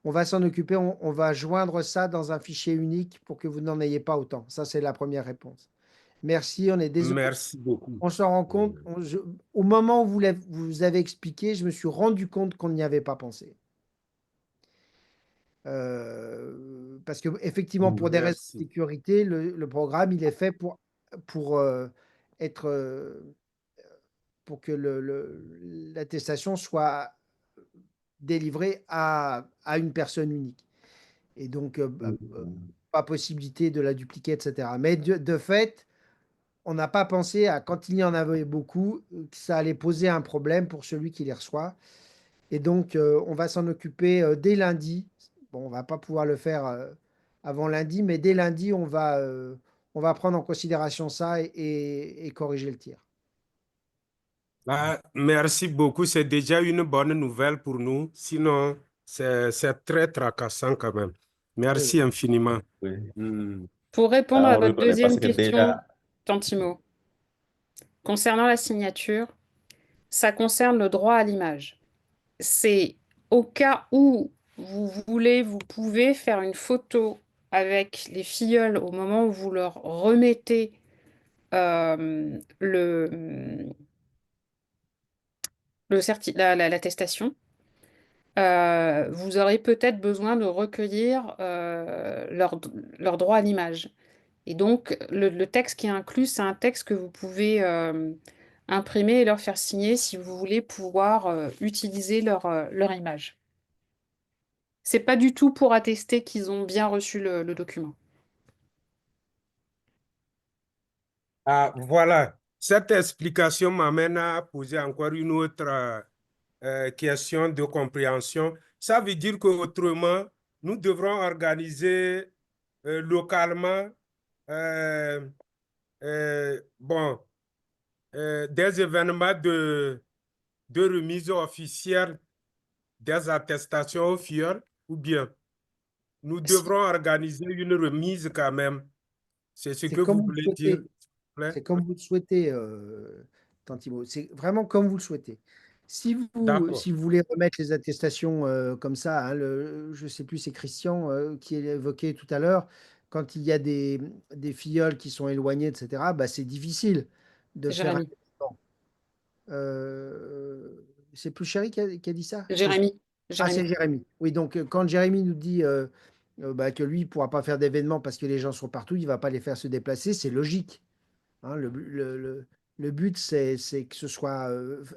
Speaker 1: on va s'en occuper. On va joindre ça dans un fichier unique pour que vous n'en ayez pas autant. Ça, c'est la première réponse. Merci. On est désolé.
Speaker 12: Merci beaucoup.
Speaker 1: On s'en rend compte. Au moment où vous avez expliqué, je me suis rendu compte qu'on n'y avait pas pensé. Parce que effectivement, pour des raisons de
Speaker 12: Merci.
Speaker 1: sécurité, le programme, il est fait pour être, pour que l'attestation soit délivrée à une personne unique. Et donc, pas possibilité de la dupliquer, etc. Mais de fait, on n'a pas pensé à, quand il y en avait beaucoup, que ça allait poser un problème pour celui qui les reçoit. Et donc, on va s'en occuper dès lundi. Bon, on va pas pouvoir le faire avant lundi, mais dès lundi, on va prendre en considération ça et corriger le tir.
Speaker 12: Ah, merci beaucoup. C'est déjà une bonne nouvelle pour nous. Sinon, c'est très tracassant quand même. Merci infiniment.
Speaker 2: pour répondre à
Speaker 3: oui,
Speaker 2: votre deuxième
Speaker 3: parce que
Speaker 2: question,
Speaker 3: déjà,
Speaker 2: Tantimo, concernant la signature, ça concerne le droit à l'image. C'est au cas où vous voulez, vous pouvez faire une photo avec les filleuls au moment où vous leur remettez l'attestation. Vous aurez peut-être besoin de recueillir leur droit à l'image. Et donc, le texte qui est inclus, c'est un texte que vous pouvez imprimer et leur faire signer si vous voulez pouvoir utiliser leur image. C'est pas du tout pour attester qu'ils ont bien reçu le document.
Speaker 12: Ah, voilà. Cette explication m'amène à poser encore une autre question de compréhension. Ça veut dire qu'autrement, nous devrons organiser localement bon, des événements de remise officielle des attestations aux filles, ou bien nous devrons organiser une remise quand même. C'est ce
Speaker 1: C'est
Speaker 12: que
Speaker 1: comme
Speaker 12: vous
Speaker 1: vous le
Speaker 12: voulez dire, s'il
Speaker 1: souhaitez.
Speaker 12: vous plaît?
Speaker 1: C'est comme vous le souhaitez, Tantimo. C'est vraiment comme vous le souhaitez.
Speaker 12: D'accord.
Speaker 1: Si vous voulez remettre les attestations comme ça, hein, je ne sais plus, c'est Christian qui évoqué tout à l'heure, quand il y a des filleuls qui sont éloignés, etc., bah, c'est difficile de
Speaker 2: C'est
Speaker 1: faire un
Speaker 2: Jérémy.
Speaker 1: événement. C'est plus Chéri qui a dit ça?
Speaker 2: Jérémy.
Speaker 1: Ah,
Speaker 2: Jérémy.
Speaker 1: c'est Jérémy. Oui, donc quand Jérémy nous dit bah, que lui, il ne pourra pas faire d'événement parce que les gens sont partout, il ne va pas les faire se déplacer, c'est logique. Hein, le but, c'est que ce soit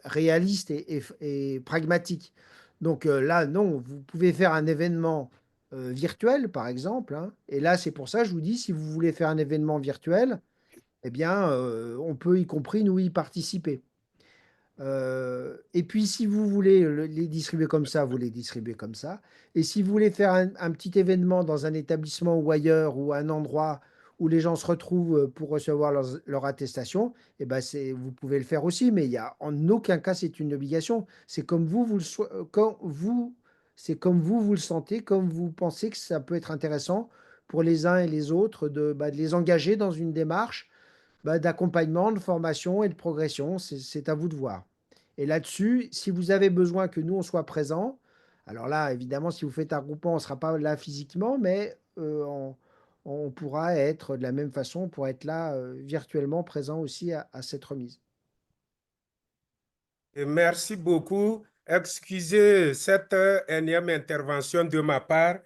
Speaker 1: réaliste et pragmatique. Donc là, non, vous pouvez faire un événement virtuel, par exemple. Hein, et là, c'est pour ça, je vous dis, si vous voulez faire un événement virtuel, eh bien, on peut y compris nous y participer. Et puis, si vous voulez les distribuer comme ça, vous les distribuez comme ça. Et si vous voulez faire un petit événement dans un établissement ou ailleurs, ou un endroit où les gens se retrouvent pour recevoir leur attestation, eh ben vous pouvez le faire aussi, mais il y a en aucun cas c'est une obligation. C'est comme c'est comme vous le sentez, comme vous pensez que ça peut être intéressant pour les uns et les autres de les engager dans une démarche d'accompagnement, de formation et de progression. C'est à vous de voir. Et là-dessus, si vous avez besoin que nous, on soit présents, alors là, évidemment, si vous faites un groupement, on ne sera pas là physiquement, mais on pourra être de la même façon, on pourra être là virtuellement présent aussi à cette remise.
Speaker 12: Et merci beaucoup. Excusez cette énième intervention de ma part.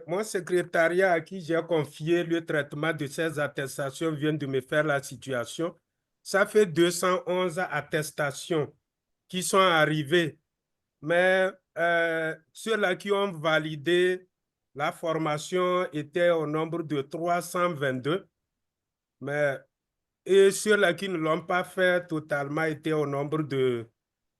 Speaker 12: Mon secrétariat à qui j'ai confié le traitement de ces attestations vient de me faire la situation. Ça fait 211 attestations qui sont arrivées, mais ceux-là qui ont validé la formation étaient au nombre de 322, mais et ceux-là qui ne l'ont pas fait totalement étaient au nombre de,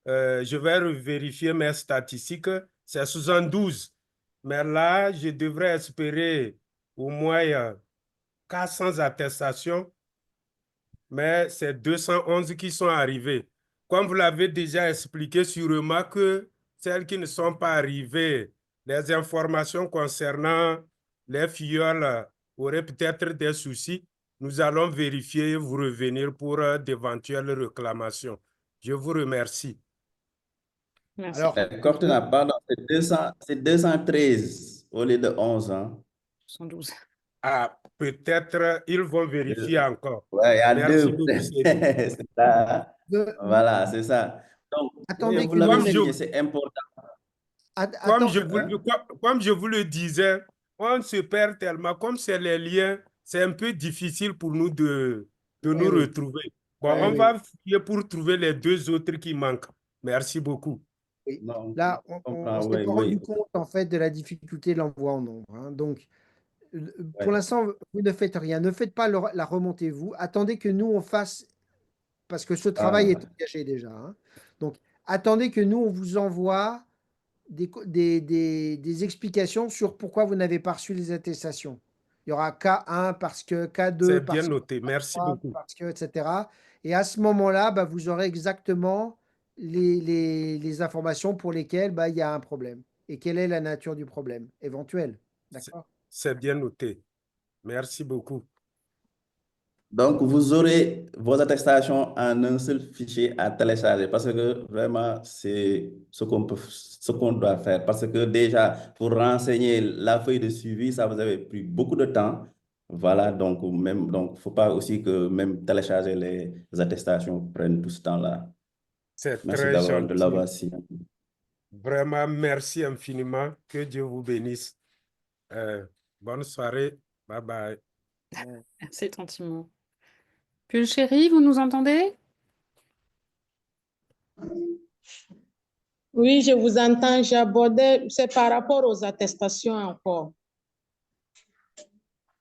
Speaker 12: je vais vérifier mes statistiques, c'est 72. Mais là, je devrais espérer au moins 400 attestations, mais c'est 211 qui sont arrivées. Comme vous l'avez déjà expliqué, sûrement que celles qui ne sont pas arrivées, les informations concernant les filleuls auraient peut-être des soucis. Nous allons vérifier et vous revenir pour d'éventuelles réclamations. Je vous remercie.
Speaker 2: Merci.
Speaker 1: Alors,
Speaker 3: Cortina, pardon, c'est 213 au lieu de 11. Hein.
Speaker 2: 112.
Speaker 12: Ah, peut-être ils vont vérifier encore.
Speaker 3: Ouais, il y a
Speaker 12: Merci
Speaker 3: deux.
Speaker 12: beaucoup, Cédric.
Speaker 3: C'est ça. Voilà, c'est ça. Donc,
Speaker 1: attendez
Speaker 3: vous
Speaker 1: que
Speaker 3: l'avez
Speaker 1: nous,
Speaker 3: signé, c'est important.
Speaker 12: Comme
Speaker 1: attends,
Speaker 12: comme je vous le disais, on se perd tellement. Comme c'est les liens, c'est un peu difficile pour nous de nous
Speaker 1: oui.
Speaker 12: retrouver. Bon,
Speaker 1: Ouais,
Speaker 12: on
Speaker 1: oui.
Speaker 12: va fouiller pour trouver les deux autres qui manquent. Merci beaucoup.
Speaker 1: Oui.
Speaker 3: Non,
Speaker 1: Là, on
Speaker 3: comprends,
Speaker 1: ne s'est
Speaker 3: oui,
Speaker 1: pas
Speaker 3: oui.
Speaker 1: rendu compte en fait de la difficulté de l'envoi en nombre. Hein. Donc, pour
Speaker 3: Ouais.
Speaker 1: l'instant, vous ne faites rien. Ne faites pas la remontée, vous. Attendez que nous, on fasse, parce que ce travail est engagé déjà. Hein. Donc, attendez que nous, on vous envoie des explications sur pourquoi vous n'avez pas reçu les attestations. Il y aura K1 parce que, K2
Speaker 12: C'est bien
Speaker 1: parce que,
Speaker 12: noté. Merci
Speaker 1: K3
Speaker 12: beaucoup.
Speaker 1: parce que, etc. Et à ce moment-là, vous aurez exactement les informations pour lesquelles il y a un problème. Et quelle est la nature du problème éventuel. D'accord?
Speaker 12: C'est bien noté. Merci beaucoup.
Speaker 3: Donc, vous aurez vos attestations en un seul fichier à télécharger parce que vraiment, c'est ce qu'on doit faire. Parce que déjà, pour renseigner la feuille de suivi, ça vous avait pris beaucoup de temps. Voilà, donc faut pas aussi que même télécharger les attestations prenne tout ce temps-là.
Speaker 12: C'est
Speaker 3: Merci
Speaker 12: très
Speaker 3: de l'avoir
Speaker 12: gentil.
Speaker 3: signé.
Speaker 12: Vraiment, merci infiniment. Que Dieu vous bénisse. Bonne soirée. Bye bye.
Speaker 2: Merci, Tantimo. Puis chérie, vous nous entendez?
Speaker 13: Oui, je vous entends. J'abordais, c'est par rapport aux attestations encore.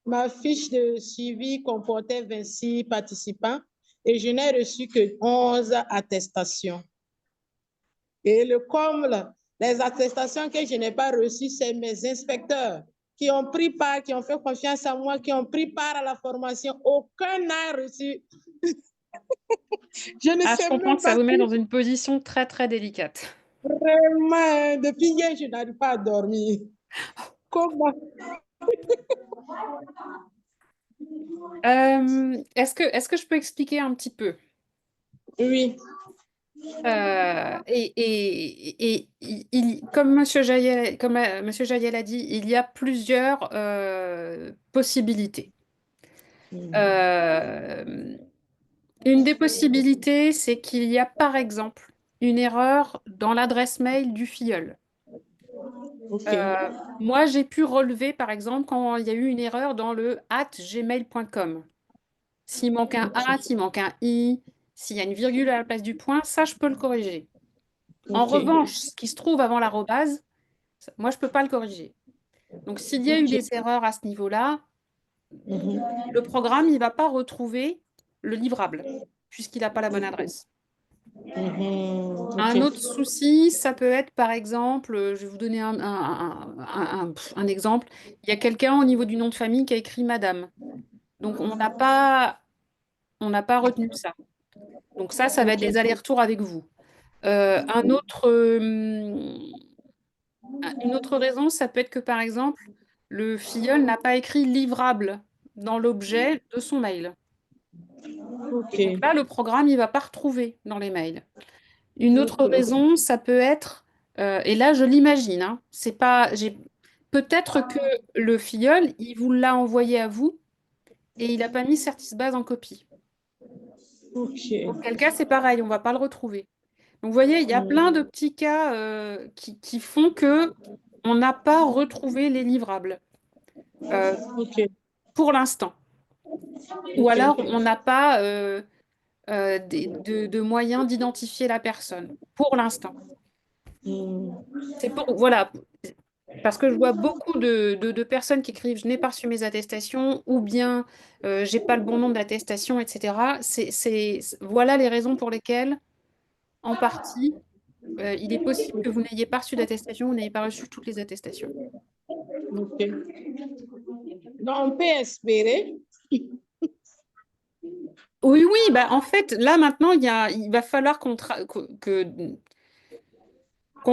Speaker 13: Ma fiche de suivi comportait 26 participants et je n'ai reçu que 11 attestations. Et le comble, les attestations que je n'ai pas reçues, c'est mes inspecteurs qui ont pris part, qui ont fait confiance à moi, qui ont pris part à la formation. Aucun n'a reçu. Je ne sais
Speaker 2: Je comprends
Speaker 13: même
Speaker 2: que ça
Speaker 13: pas
Speaker 2: vous met
Speaker 13: si...
Speaker 2: dans une position très, très délicate.
Speaker 13: Vraiment, depuis hier, je n'arrive pas à dormir. Comment?
Speaker 2: Est-ce que je peux expliquer un petit peu?
Speaker 13: Oui.
Speaker 2: Comme M. Jaïel a dit, il y a plusieurs possibilités. Une des possibilités, c'est qu'il y a par exemple une erreur dans l'adresse mail du filleul. Moi, j'ai pu relever, par exemple, quand il y a eu une erreur dans le @gmail.com. S'il manque un A, s'il manque un I, s'il y a une virgule à la place du point, ça, je peux le corriger. En revanche, ce qui se trouve avant l'arrobase, moi, je ne peux pas le corriger. Donc, s'il y a eu des erreurs à ce niveau-là, le programme, il ne va pas retrouver le livrable, puisqu'il n'a pas la bonne adresse. Un autre souci, ça peut être par exemple, je vais vous donner un exemple. Il y a quelqu'un au niveau du nom de famille qui a écrit Madame. Donc on n'a pas retenu ça. Donc ça va être des allers-retours avec vous. Une autre raison, ça peut être que par exemple, le filleul n'a pas écrit livrable dans l'objet de son mail. Et donc là, le programme, il ne va pas retrouver dans les mails. Une autre raison, ça peut être, et là je l'imagine, hein, peut-être que le filleul, il vous l'a envoyé à vous et il n'a pas mis Certisbase en copie. Auquel cas, c'est pareil, on ne va pas le retrouver. Donc vous voyez, il y a plein de petits cas qui font que on n'a pas retrouvé les livrables pour l'instant. Ou alors, on n'a pas de moyens d'identifier la personne pour l'instant. Voilà, parce que je vois beaucoup de personnes qui écrivent « je n'ai pas reçu mes attestations » ou bien « j'ai pas le bon nombre d'attestations », etc. Voilà les raisons pour lesquelles, en partie, il est possible que vous n'ayez pas reçu d'attestation, vous n'ayez pas reçu toutes les attestations.
Speaker 13: Donc, on peut espérer.
Speaker 2: Oui, bah, en fait, là, maintenant, il va falloir qu'on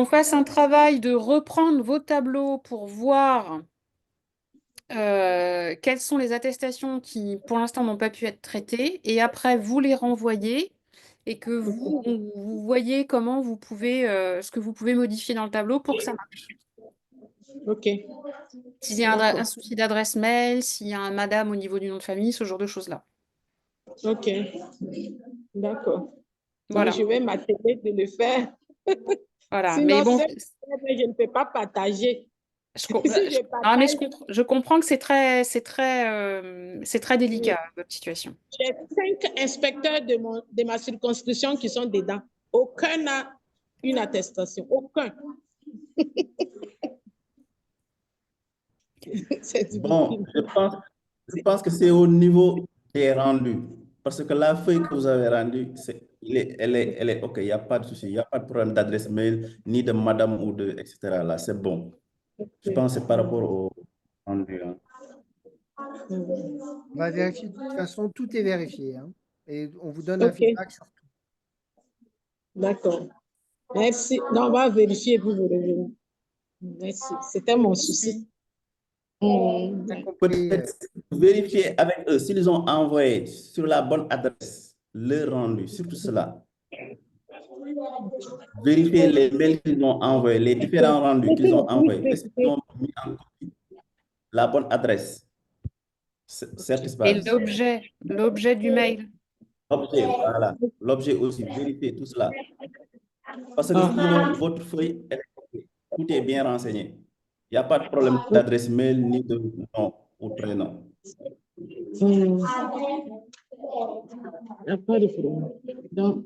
Speaker 2: fasse un travail de reprendre vos tableaux pour voir quelles sont les attestations qui, pour l'instant, n'ont pas pu être traitées, et après, vous les renvoyez, et que vous voyez comment vous pouvez, ce que vous pouvez modifier dans le tableau pour que ça marche.
Speaker 13: OK.
Speaker 2: S'il y a un souci d'adresse mail, s'il y a un madame au niveau du nom de famille, ce genre de choses-là.
Speaker 13: OK. D'accord.
Speaker 2: Voilà.
Speaker 13: Donc, je vais m'atteler de le faire.
Speaker 2: Voilà.
Speaker 13: Sinon,
Speaker 2: Mais bon,
Speaker 13: je ne peux pas partager.
Speaker 2: Je comprends que c'est très délicat, votre situation.
Speaker 13: J'ai 5 inspecteurs de ma circonscription qui sont dedans. Aucun n'a une attestation. Aucun.
Speaker 3: Bon, je pense que c'est au niveau des rendus. Parce que la feuille que vous avez rendue, elle est OK, il n'y a pas de souci, il n'y a pas de problème d'adresse mail, ni de madame ou de, etc. Là, c'est bon. Je pense que c'est par rapport au rendu. Hein.
Speaker 1: On va vérifier. De toute façon, tout est vérifié. Hein, et on vous donne un feedback sur tout.
Speaker 13: D'accord. Merci. Non, on va vérifier et vous revenez. Merci. C'était mon souci.
Speaker 3: Peut-être vérifier avec eux s'ils ont envoyé sur la bonne adresse le rendu, surtout cela. Vérifier les mails qu'ils ont envoyés, les différents rendus qu'ils ont envoyés. Est-ce qu'ils ont mis en copie la bonne adresse?
Speaker 2: Et l'objet du mail.
Speaker 3: L'objet, voilà. L'objet aussi, vérifier tout cela. Parce que sinon, votre feuille, tout est bien renseigné. Il n'y a pas de problème d'adresse mail ni de nom ou prénom.
Speaker 13: Il n'y a pas de problème. Donc,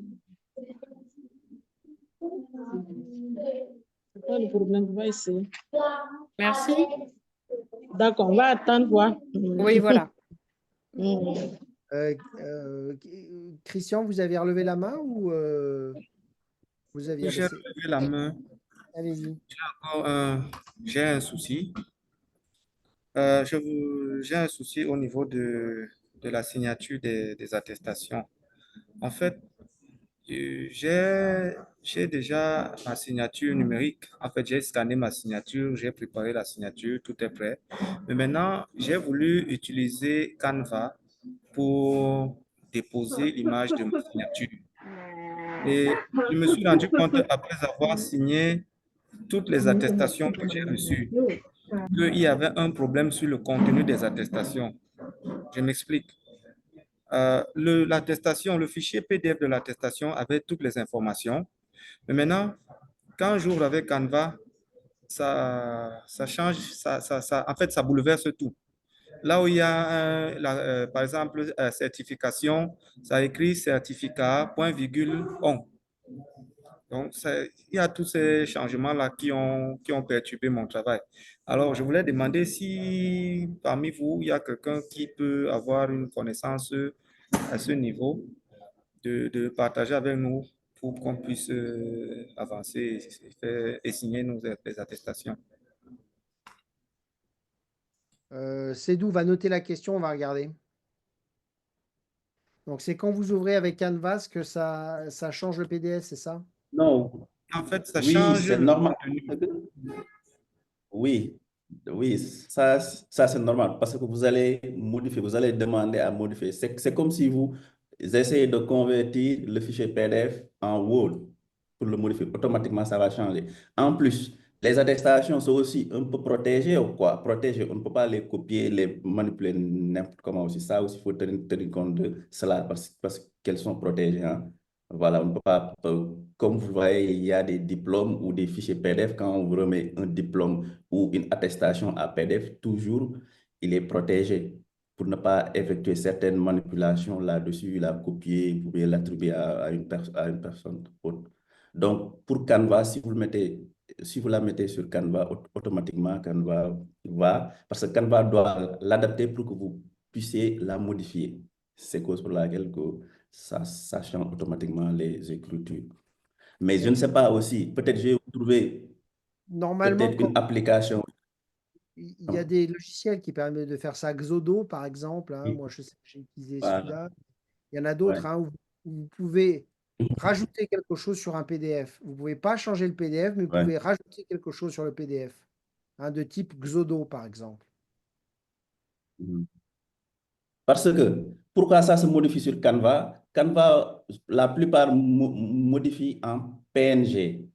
Speaker 13: pas de problème, on va essayer.
Speaker 2: Merci.
Speaker 13: D'accord, on va attendre voir.
Speaker 2: Oui, voilà.
Speaker 1: Christian, vous avez relevé la main ou vous aviez
Speaker 4: J'ai relevé la main.
Speaker 1: Allez-y.
Speaker 4: J'ai un souci. J'ai un souci au niveau de la signature des attestations. En fait, j'ai déjà ma signature numérique. En fait, j'ai scanné ma signature, j'ai préparé la signature, tout est prêt. Mais maintenant, j'ai voulu utiliser Canva pour déposer l'image de ma signature. Et je me suis rendu compte, après avoir signé toutes les attestations que j'ai reçues, qu'il y avait un problème sur le contenu des attestations. Je m'explique. L'attestation, le fichier PDF de l'attestation avait toutes les informations. Mais maintenant, quand j'ouvre avec Canva, ça change, en fait, ça bouleverse tout. Là où il y a, par exemple, certification, ça écrit certificat, point virgule, on. Donc, il y a tous ces changements-là qui ont perturbé mon travail. Alors, je voulais demander si parmi vous, il y a quelqu'un qui peut avoir une connaissance à ce niveau, de partager avec nous pour qu'on puisse avancer et signer les attestations.
Speaker 1: Cédou va noter la question, on va regarder. Donc, c'est quand vous ouvrez avec Canvas que ça change le PDF, c'est ça?
Speaker 3: Non.
Speaker 4: En fait, ça
Speaker 3: Oui,
Speaker 4: change
Speaker 3: c'est
Speaker 4: le
Speaker 3: normal.
Speaker 4: contenu.
Speaker 3: Oui, oui, ça c'est normal parce que vous allez modifier, vous allez demander à modifier. C'est comme si vous essayez de convertir le fichier PDF en Word pour le modifier. Automatiquement, ça va changer. En plus, les attestations sont aussi un peu protégées ou quoi? Protégées. On ne peut pas les copier, les manipuler n'importe comment aussi. Ça aussi, il faut tenir compte de cela parce qu'elles sont protégées, hein. Voilà, on ne peut pas, comme vous voyez, il y a des diplômes ou des fichiers PDF. Quand on vous remet un diplôme ou une attestation à PDF, toujours, il est protégé pour ne pas effectuer certaines manipulations là-dessus, la copier, vous pouvez l'attribuer à une personne autre. Donc, pour Canva, si vous la mettez sur Canva, automatiquement, Canva va, parce que Canva doit l'adapter pour que vous puissiez la modifier. C'est cause pour laquelle ça change automatiquement les écritures. Mais je ne sais pas aussi, peut-être j'ai trouvé
Speaker 1: Normalement,
Speaker 3: peut-être une application.
Speaker 1: il y a des logiciels qui permettent de faire ça. Xodo, par exemple, hein,
Speaker 3: Oui.
Speaker 1: moi, je sais que j'ai utilisé
Speaker 3: Voilà.
Speaker 1: celui-là. Il y en a d'autres
Speaker 3: Ouais.
Speaker 1: hein, où vous pouvez rajouter quelque chose sur un PDF. Vous ne pouvez pas changer le PDF, mais vous
Speaker 3: Ouais.
Speaker 1: pouvez rajouter quelque chose sur le PDF, hein, de type Xodo, par exemple.
Speaker 3: Parce que, pourquoi ça se modifie sur Canva? Canva, la plupart modifient en PNG.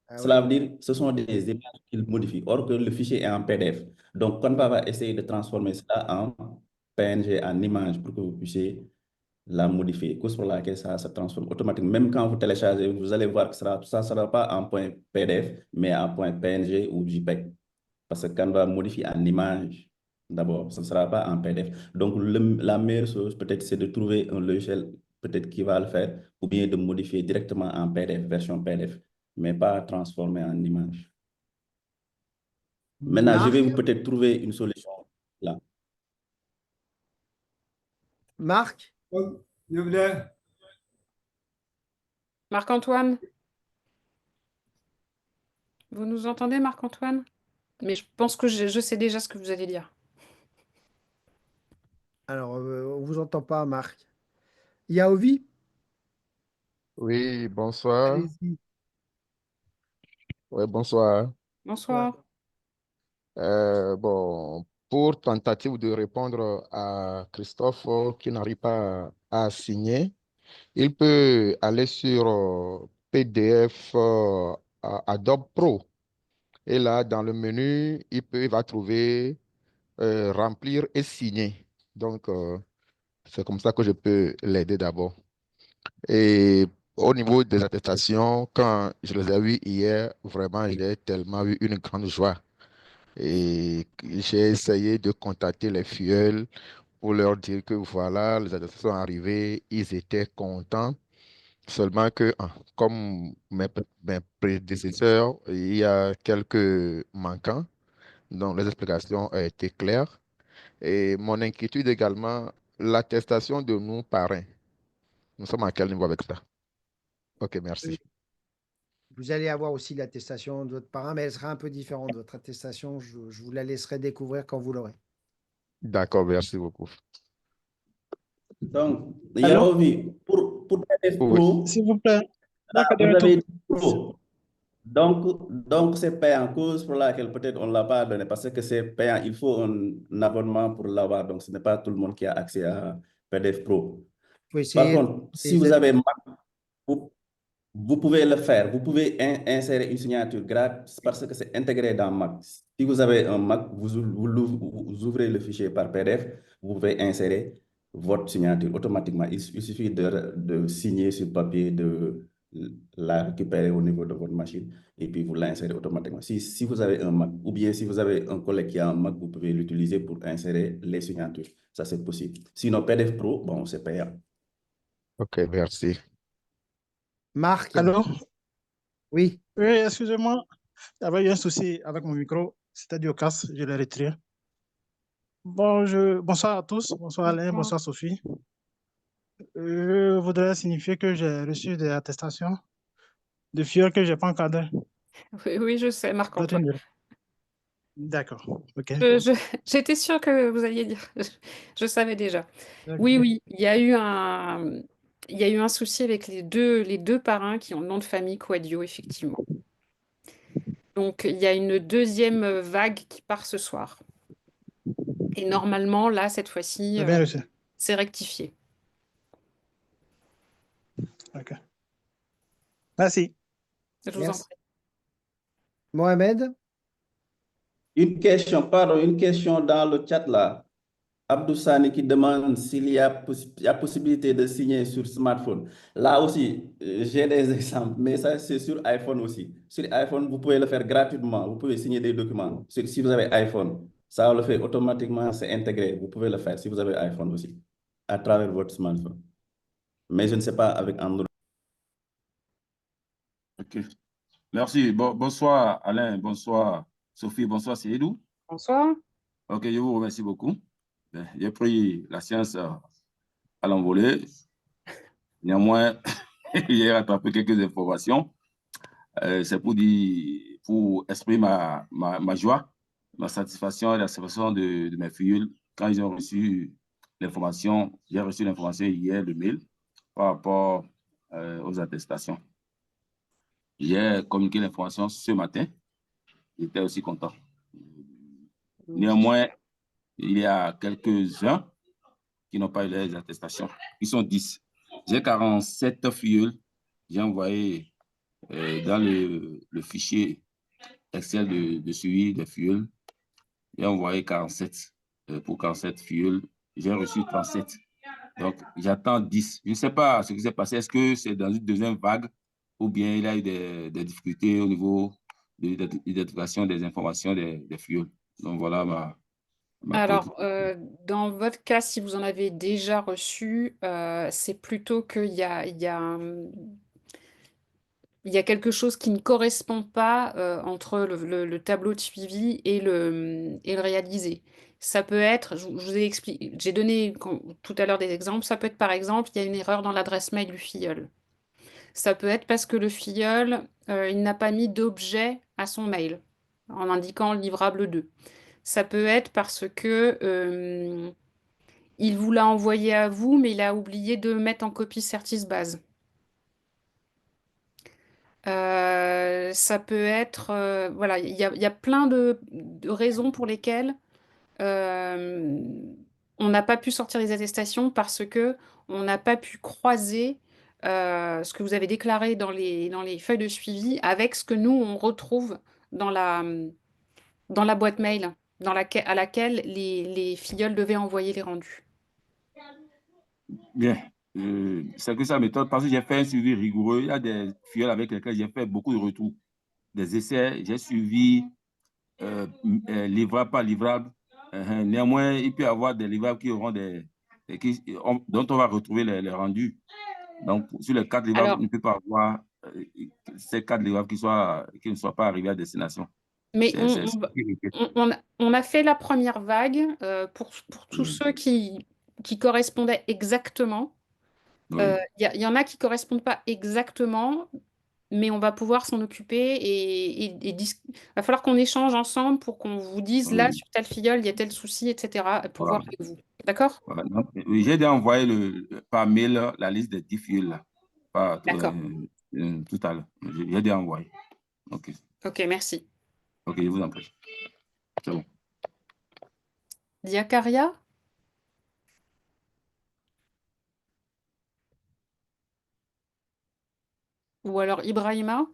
Speaker 1: Ah
Speaker 3: Cela
Speaker 1: oui.
Speaker 3: veut dire que ce sont des images qu'il modifie, or que le fichier est en PDF. Donc, Canva va essayer de transformer cela en PNG, en image, pour que vous puissiez la modifier. Cause pour laquelle ça se transforme automatiquement. Même quand vous téléchargez, vous allez voir que ça ne sera pas en point PDF, mais en point PNG ou JPEG. Parce que Canva modifie en image d'abord, ce ne sera pas en PDF. Donc, la meilleure chose, peut-être, c'est de trouver un logiciel peut-être qui va le faire, ou bien de modifier directement en PDF, version PDF, mais pas transformer en image. Maintenant, je vais
Speaker 1: Marc,
Speaker 3: peut-être trouver une solution là.
Speaker 1: Marc,
Speaker 10: Je voulais.
Speaker 2: Marc-Antoine, vous nous entendez, Marc-Antoine? Mais je pense que je sais déjà ce que vous allez dire.
Speaker 1: alors, on ne vous entend pas, Marc. Yaovi,
Speaker 14: Oui, bonsoir.
Speaker 1: allez-y.
Speaker 14: Oui, bonsoir.
Speaker 2: Bonsoir.
Speaker 14: Bon, pour tentative de répondre à Christophe qui n'arrive pas à signer, il peut aller sur PDF Adobe Pro. Et là, dans le menu, il va trouver remplir et signer. Donc, c'est comme ça que je peux l'aider d'abord. Et au niveau des attestations, quand je les ai vues hier, vraiment, j'ai tellement eu une grande joie. Et j'ai essayé de contacter les filleuls pour leur dire que voilà, les attestations sont arrivées, ils étaient contents. Seulement que, comme mes prédécesseurs, il y a quelques manquants, donc les explications ont été claires. Et mon inquiétude également, l'attestation de nos parrains. Nous sommes à quel niveau avec ça? Ok, merci.
Speaker 1: Vous allez avoir aussi l'attestation de votre parrain, mais elle sera un peu différente. Votre attestation, je vous la laisserai découvrir quand vous l'aurez.
Speaker 14: D'accord, merci beaucoup.
Speaker 3: Donc,
Speaker 6: Allô?
Speaker 3: Yaovi, pour PDF
Speaker 14: Oui.
Speaker 3: Pro,
Speaker 6: S'il vous plaît.
Speaker 3: là,
Speaker 6: D'accord,
Speaker 3: vous
Speaker 6: de
Speaker 3: avez
Speaker 6: retour.
Speaker 3: Pro. Donc c'est payant, cause pour laquelle peut-être on ne l'a pas donné, parce que c'est payant, il faut un abonnement pour l'avoir, donc ce n'est pas tout le monde qui a accès à PDF Pro.
Speaker 1: Il faut
Speaker 3: Par
Speaker 1: essayer
Speaker 3: contre, si
Speaker 1: les
Speaker 3: vous avez Mac, vous pouvez le faire, vous pouvez insérer une signature gratuite parce que c'est intégré dans Mac. Si vous avez un Mac, vous ouvrez le fichier par PDF, vous pouvez insérer votre signature automatiquement. Il suffit de signer sur papier, de la récupérer au niveau de votre machine et puis vous l'insérez automatiquement. Si vous avez un Mac ou bien si vous avez un collègue qui a un Mac, vous pouvez l'utiliser pour insérer les signatures. Ça, c'est possible. Sinon, PDF Pro, bon, c'est payant.
Speaker 14: Ok, merci.
Speaker 1: Marc,
Speaker 6: Allô?
Speaker 1: oui.
Speaker 6: Oui, excusez-moi. J'avais eu un souci avec mon micro. C'était dû au casque, je l'ai retiré. Bonsoir à tous. Bonsoir Alain, bonsoir Sophie. Je voudrais signifier que j'ai reçu des attestations de fioles que je n'ai pas encadrées.
Speaker 2: Oui, oui, je sais, Marc-Antoine.
Speaker 6: D'accord, ok.
Speaker 2: J'étais sûre que vous alliez dire. Je savais déjà. Oui,
Speaker 6: Ok.
Speaker 2: oui, il y a eu un souci avec les deux parrains qui ont le nom de famille Quadio, effectivement. Donc, il y a une deuxième vague qui part ce soir. Et normalement, là, cette fois-ci,
Speaker 6: J'ai bien reçu.
Speaker 2: c'est rectifié.
Speaker 6: Ok. Merci.
Speaker 2: Je vous en
Speaker 1: Merci.
Speaker 2: prie.
Speaker 1: Mohamed?
Speaker 3: Une question, pardon, une question dans le chat là. Abdou Sani qui demande s'il y a, il y a possibilité de signer sur smartphone. Là aussi, j'ai des exemples, mais ça, c'est sur iPhone aussi. Sur iPhone, vous pouvez le faire gratuitement. Vous pouvez signer des documents. Si vous avez iPhone, ça le fait automatiquement, c'est intégré. Vous pouvez le faire si vous avez iPhone aussi, à travers votre smartphone. Mais je ne sais pas avec Android.
Speaker 15: Ok. Merci. Bonsoir Alain, bonsoir Sophie, bonsoir Seydou.
Speaker 2: Bonsoir.
Speaker 15: Ok, je vous remercie beaucoup. J'ai pris la science à l'envolée. Néanmoins, j'ai rattrapé quelques informations. C'est pour exprimer ma joie, ma satisfaction et la satisfaction de mes filles quand ils ont reçu l'information. J'ai reçu l'information hier, le mail, par rapport aux attestations. J'ai communiqué l'information ce matin. J'étais aussi content. Néanmoins, il y a quelques-uns qui n'ont pas eu les attestations. Ils sont 10. J'ai 47 filleuls. J'ai envoyé dans le fichier Excel de suivi des filleuls. J'ai envoyé 47 pour 47 filleuls. J'ai reçu 37. Donc, j'attends 10. Je ne sais pas ce qui s'est passé. Est-ce que c'est dans une deuxième vague ou bien il y a eu des difficultés au niveau de l'identification des informations des filleuls. Donc, voilà ma
Speaker 2: Alors, dans votre cas, si vous en avez déjà reçu, c'est plutôt qu'il y a quelque chose qui ne correspond pas entre le tableau de suivi et le réalisé. Ça peut être, je vous ai expliqué, j'ai donné tout à l'heure des exemples, ça peut être par exemple, il y a une erreur dans l'adresse mail du filleul. Ça peut être parce que le filleul, il n'a pas mis d'objet à son mail en indiquant livrable 2. Ça peut être parce que il vous l'a envoyé à vous, mais il a oublié de mettre en copie Certis base. Ça peut être, voilà, il y a plein de raisons pour lesquelles on n'a pas pu sortir les attestations parce que on n'a pas pu croiser ce que vous avez déclaré dans les feuilles de suivi avec ce que nous, on retrouve dans la boîte mail à laquelle les filleuls devaient envoyer les rendus.
Speaker 15: Bien. C'est que ça m'étonne parce que j'ai fait un suivi rigoureux. Il y a des filleuls avec lesquels j'ai fait beaucoup de retours, des essais. J'ai suivi livrable, pas livrable. Néanmoins, il peut y avoir des livrables qui auront dont on va retrouver les rendus. Donc, sur les 4 livrables,
Speaker 2: Alors,
Speaker 15: on ne peut pas avoir ces 4 livrables qui ne soient pas arrivés à destination.
Speaker 2: mais
Speaker 15: C'est
Speaker 2: on a fait la première vague pour tous ceux qui correspondaient exactement. Il y en a qui ne correspondent pas exactement, mais on va pouvoir s'en occuper il va falloir qu'on échange ensemble pour qu'on vous dise là, sur tel filleul, il y a tel souci, etc., pour voir avec vous. D'accord?
Speaker 15: Voilà. J'ai déjà envoyé par mail la liste des 10 filleuls là,
Speaker 2: D'accord.
Speaker 15: tout à l'heure. J'ai déjà envoyé. OK.
Speaker 2: Ok, merci.
Speaker 15: OK, je vous en prie. C'est bon.
Speaker 2: Diakaria? Ou alors Ibrahima?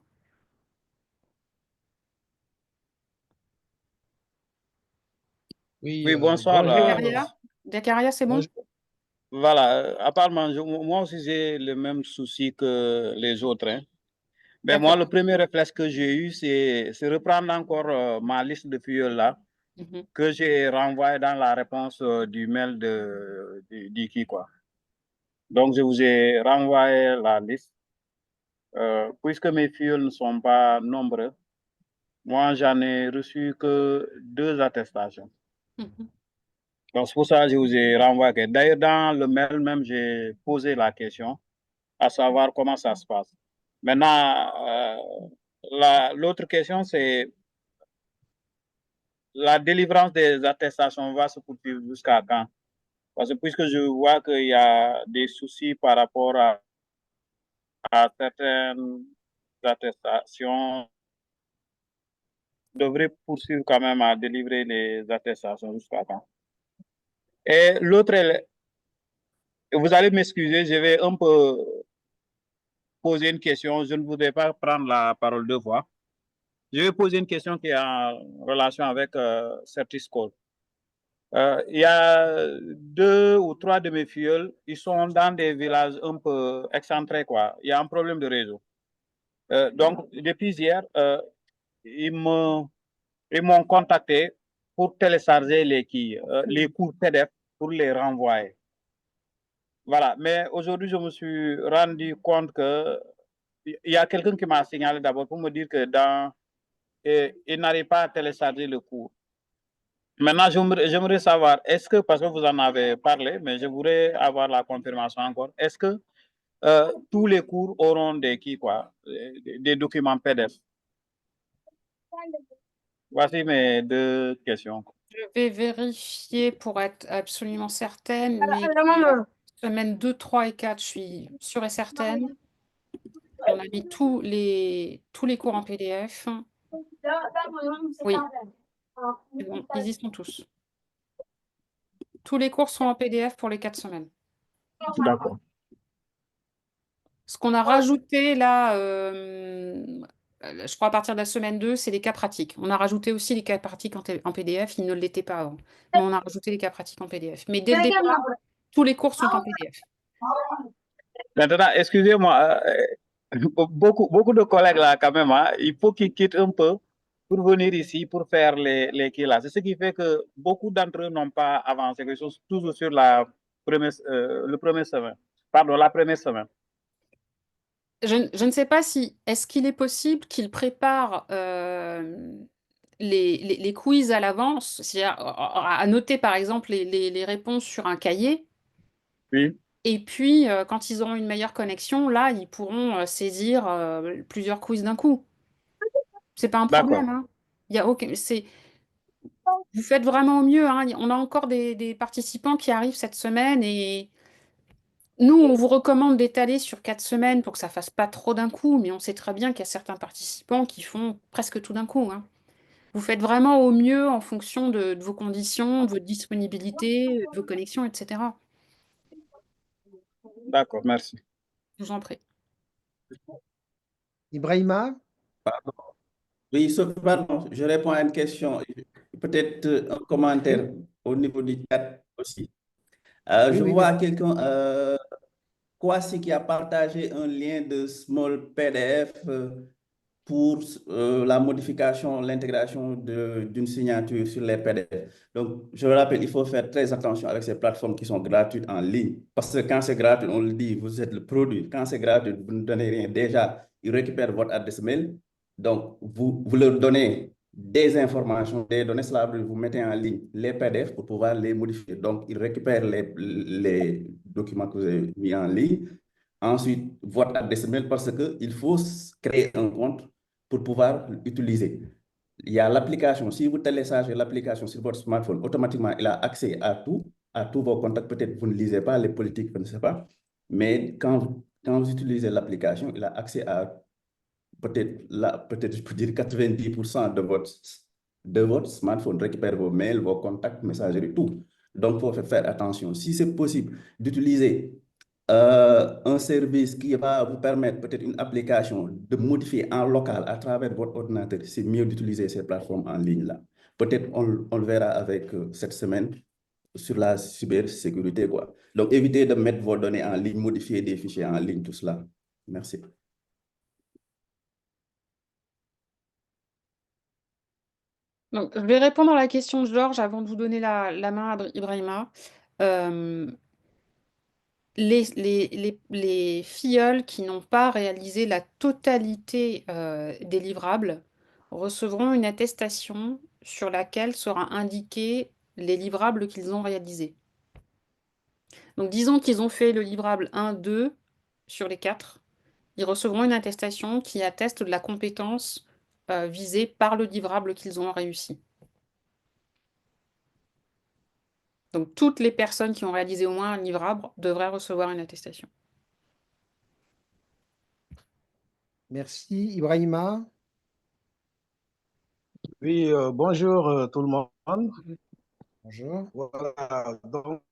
Speaker 16: Oui, bonsoir.
Speaker 2: Diakaria? Diakaria, c'est bon?
Speaker 16: Voilà, apparemment, moi aussi j'ai le même souci que les autres. Hein. Mais moi, le premier réflexe que j'ai eu, c'est reprendre encore ma liste de filleuls là, que j'ai renvoyé dans la réponse du mail d'Iki, quoi. Donc, je vous ai renvoyé la liste. Puisque mes filleuls ne sont pas nombreux, moi, j'en ai reçu que 2 attestations. Donc, c'est pour ça que je vous ai renvoyé. D'ailleurs, dans le mail même, j'ai posé la question, à savoir comment ça se passe. Maintenant, l'autre question, c'est la délivrance des attestations va se poursuivre jusqu'à quand? Parce que puisque je vois qu'il y a des soucis par rapport à certaines attestations, on devrait poursuivre quand même à délivrer les attestations jusqu'à quand? Et l'autre, vous allez m'excuser, je vais un peu poser une question. Je ne voudrais pas prendre la parole deux fois. Je vais poser une question qui est en relation avec Certiscore. Il y a 2 ou 3 de mes filles, ils sont dans des villages un peu excentrés, quoi. Il y a un problème de réseau. Donc, depuis hier, ils m'ont contacté pour télécharger les cours PDF pour les renvoyer. Voilà, mais aujourd'hui, je me suis rendu compte que il y a quelqu'un qui m'a signalé d'abord pour me dire que il n'arrive pas à télécharger le cours. Maintenant, j'aimerais savoir, est-ce que, parce que vous en avez parlé, mais je voudrais avoir la confirmation encore, est-ce que tous les cours auront des documents PDF? Voici mes 2 questions.
Speaker 2: Je vais vérifier pour être absolument certaine, mais semaine 2, 3 et 4, je suis sûre et certaine. On a mis tous les cours en PDF. Oui, c'est bon, ils y sont tous. Tous les cours sont en PDF pour les 4 semaines.
Speaker 16: D'accord.
Speaker 2: Ce qu'on a rajouté là, je crois à partir de la semaine 2, c'est les cas pratiques. On a rajouté aussi les cas pratiques en PDF, ils ne l'étaient pas avant. Mais on a rajouté les cas pratiques en PDF. Mais dès le départ, tous les cours sont en PDF.
Speaker 16: Maintenant, excusez-moi, beaucoup de collègues là, quand même, hein, il faut qu'ils quittent un peu pour venir ici, pour faire les qui là. C'est ce qui fait que beaucoup d'entre eux n'ont pas avancé, ils sont toujours sur la première semaine. Pardon, la première semaine.
Speaker 2: Je ne sais pas si, est-ce qu'il est possible qu'ils préparent les quiz à l'avance, c'est-à-dire à noter par exemple les réponses sur un cahier,
Speaker 16: Oui,
Speaker 2: et puis quand ils auront une meilleure connexion, là, ils pourront saisir plusieurs quiz d'un coup. C'est pas un
Speaker 16: d'accord.
Speaker 2: problème, hein. Il y a aucun, vous faites vraiment au mieux, hein. On a encore des participants qui arrivent cette semaine et nous, on vous recommande d'étaler sur 4 semaines pour que ça fasse pas trop d'un coup, mais on sait très bien qu'il y a certains participants qui font presque tout d'un coup, hein. Vous faites vraiment au mieux en fonction de vos conditions, de votre disponibilité, de vos connexions, etc.
Speaker 16: D'accord, merci.
Speaker 2: Je vous en prie.
Speaker 1: Ibrahima?
Speaker 3: Oui, pardon, je réponds à une question. Peut-être un commentaire au niveau du chat aussi.
Speaker 1: Oui,
Speaker 3: Je
Speaker 1: oui,
Speaker 3: vois
Speaker 1: vas-y.
Speaker 3: quelqu'un, Kwasi, qui a partagé un lien de small PDF pour la modification, l'intégration d'une signature sur les PDF. Donc, je rappelle, il faut faire très attention avec ces plateformes qui sont gratuites en ligne. Parce que quand c'est gratuit, on le dit, vous êtes le produit. Quand c'est gratuit, vous ne donnez rien. Déjà, ils récupèrent votre adresse mail. Donc, vous leur donnez des informations, des données, cela vous mettez en ligne les PDF pour pouvoir les modifier. Donc, ils récupèrent les documents que vous avez mis en ligne. Ensuite, votre adresse mail, parce qu'il faut créer un compte pour pouvoir l'utiliser. Il y a l'application. Si vous téléchargez l'application sur votre smartphone, automatiquement, il a accès à tous vos contacts. Peut-être vous ne lisez pas les politiques, je ne sais pas. Mais quand vous utilisez l'application, il a accès à peut-être je peux dire 90% de votre smartphone. Récupère vos mails, vos contacts, messageries, tout. Donc, il faut faire attention. Si c'est possible d'utiliser un service qui va vous permettre, peut-être une application, de modifier en local à travers votre ordinateur, c'est mieux d'utiliser ces plateformes en ligne-là. Peut-être on le verra avec cette semaine sur la cybersécurité, quoi. Donc, évitez de mettre vos données en ligne, modifier des fichiers en ligne, tout cela. Merci.
Speaker 2: Donc, je vais répondre à la question de Georges avant de vous donner la main à Ibrahima. Les filleuls qui n'ont pas réalisé la totalité des livrables recevront une attestation sur laquelle sera indiqué les livrables qu'ils ont réalisés. Donc, disons qu'ils ont fait le livrable 1, 2 sur les 4. Ils recevront une attestation qui atteste de la compétence visée par le livrable qu'ils ont réussi. Donc, toutes les personnes qui ont réalisé au moins un livrable devraient recevoir une attestation.
Speaker 1: Merci. Ibrahima?
Speaker 17: Oui, bonjour tout le monde.
Speaker 1: Bonjour.
Speaker 17: Voilà, donc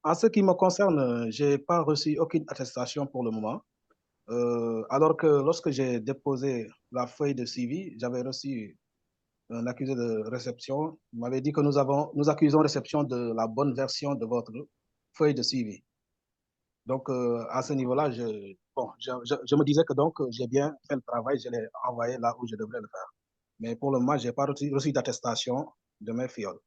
Speaker 17: en ce qui me concerne, je n'ai pas reçu aucune attestation pour le moment. Alors que lorsque j'ai déposé la feuille de suivi, j'avais reçu un accusé de réception. Il m'avait dit que nous accusons réception de la bonne version de votre feuille de suivi. Donc, à ce niveau-là, je me disais que donc j'ai bien fait le travail, je l'ai envoyé là où je devrais le faire. Mais pour le moment, je n'ai pas reçu d'attestation de mes fioles.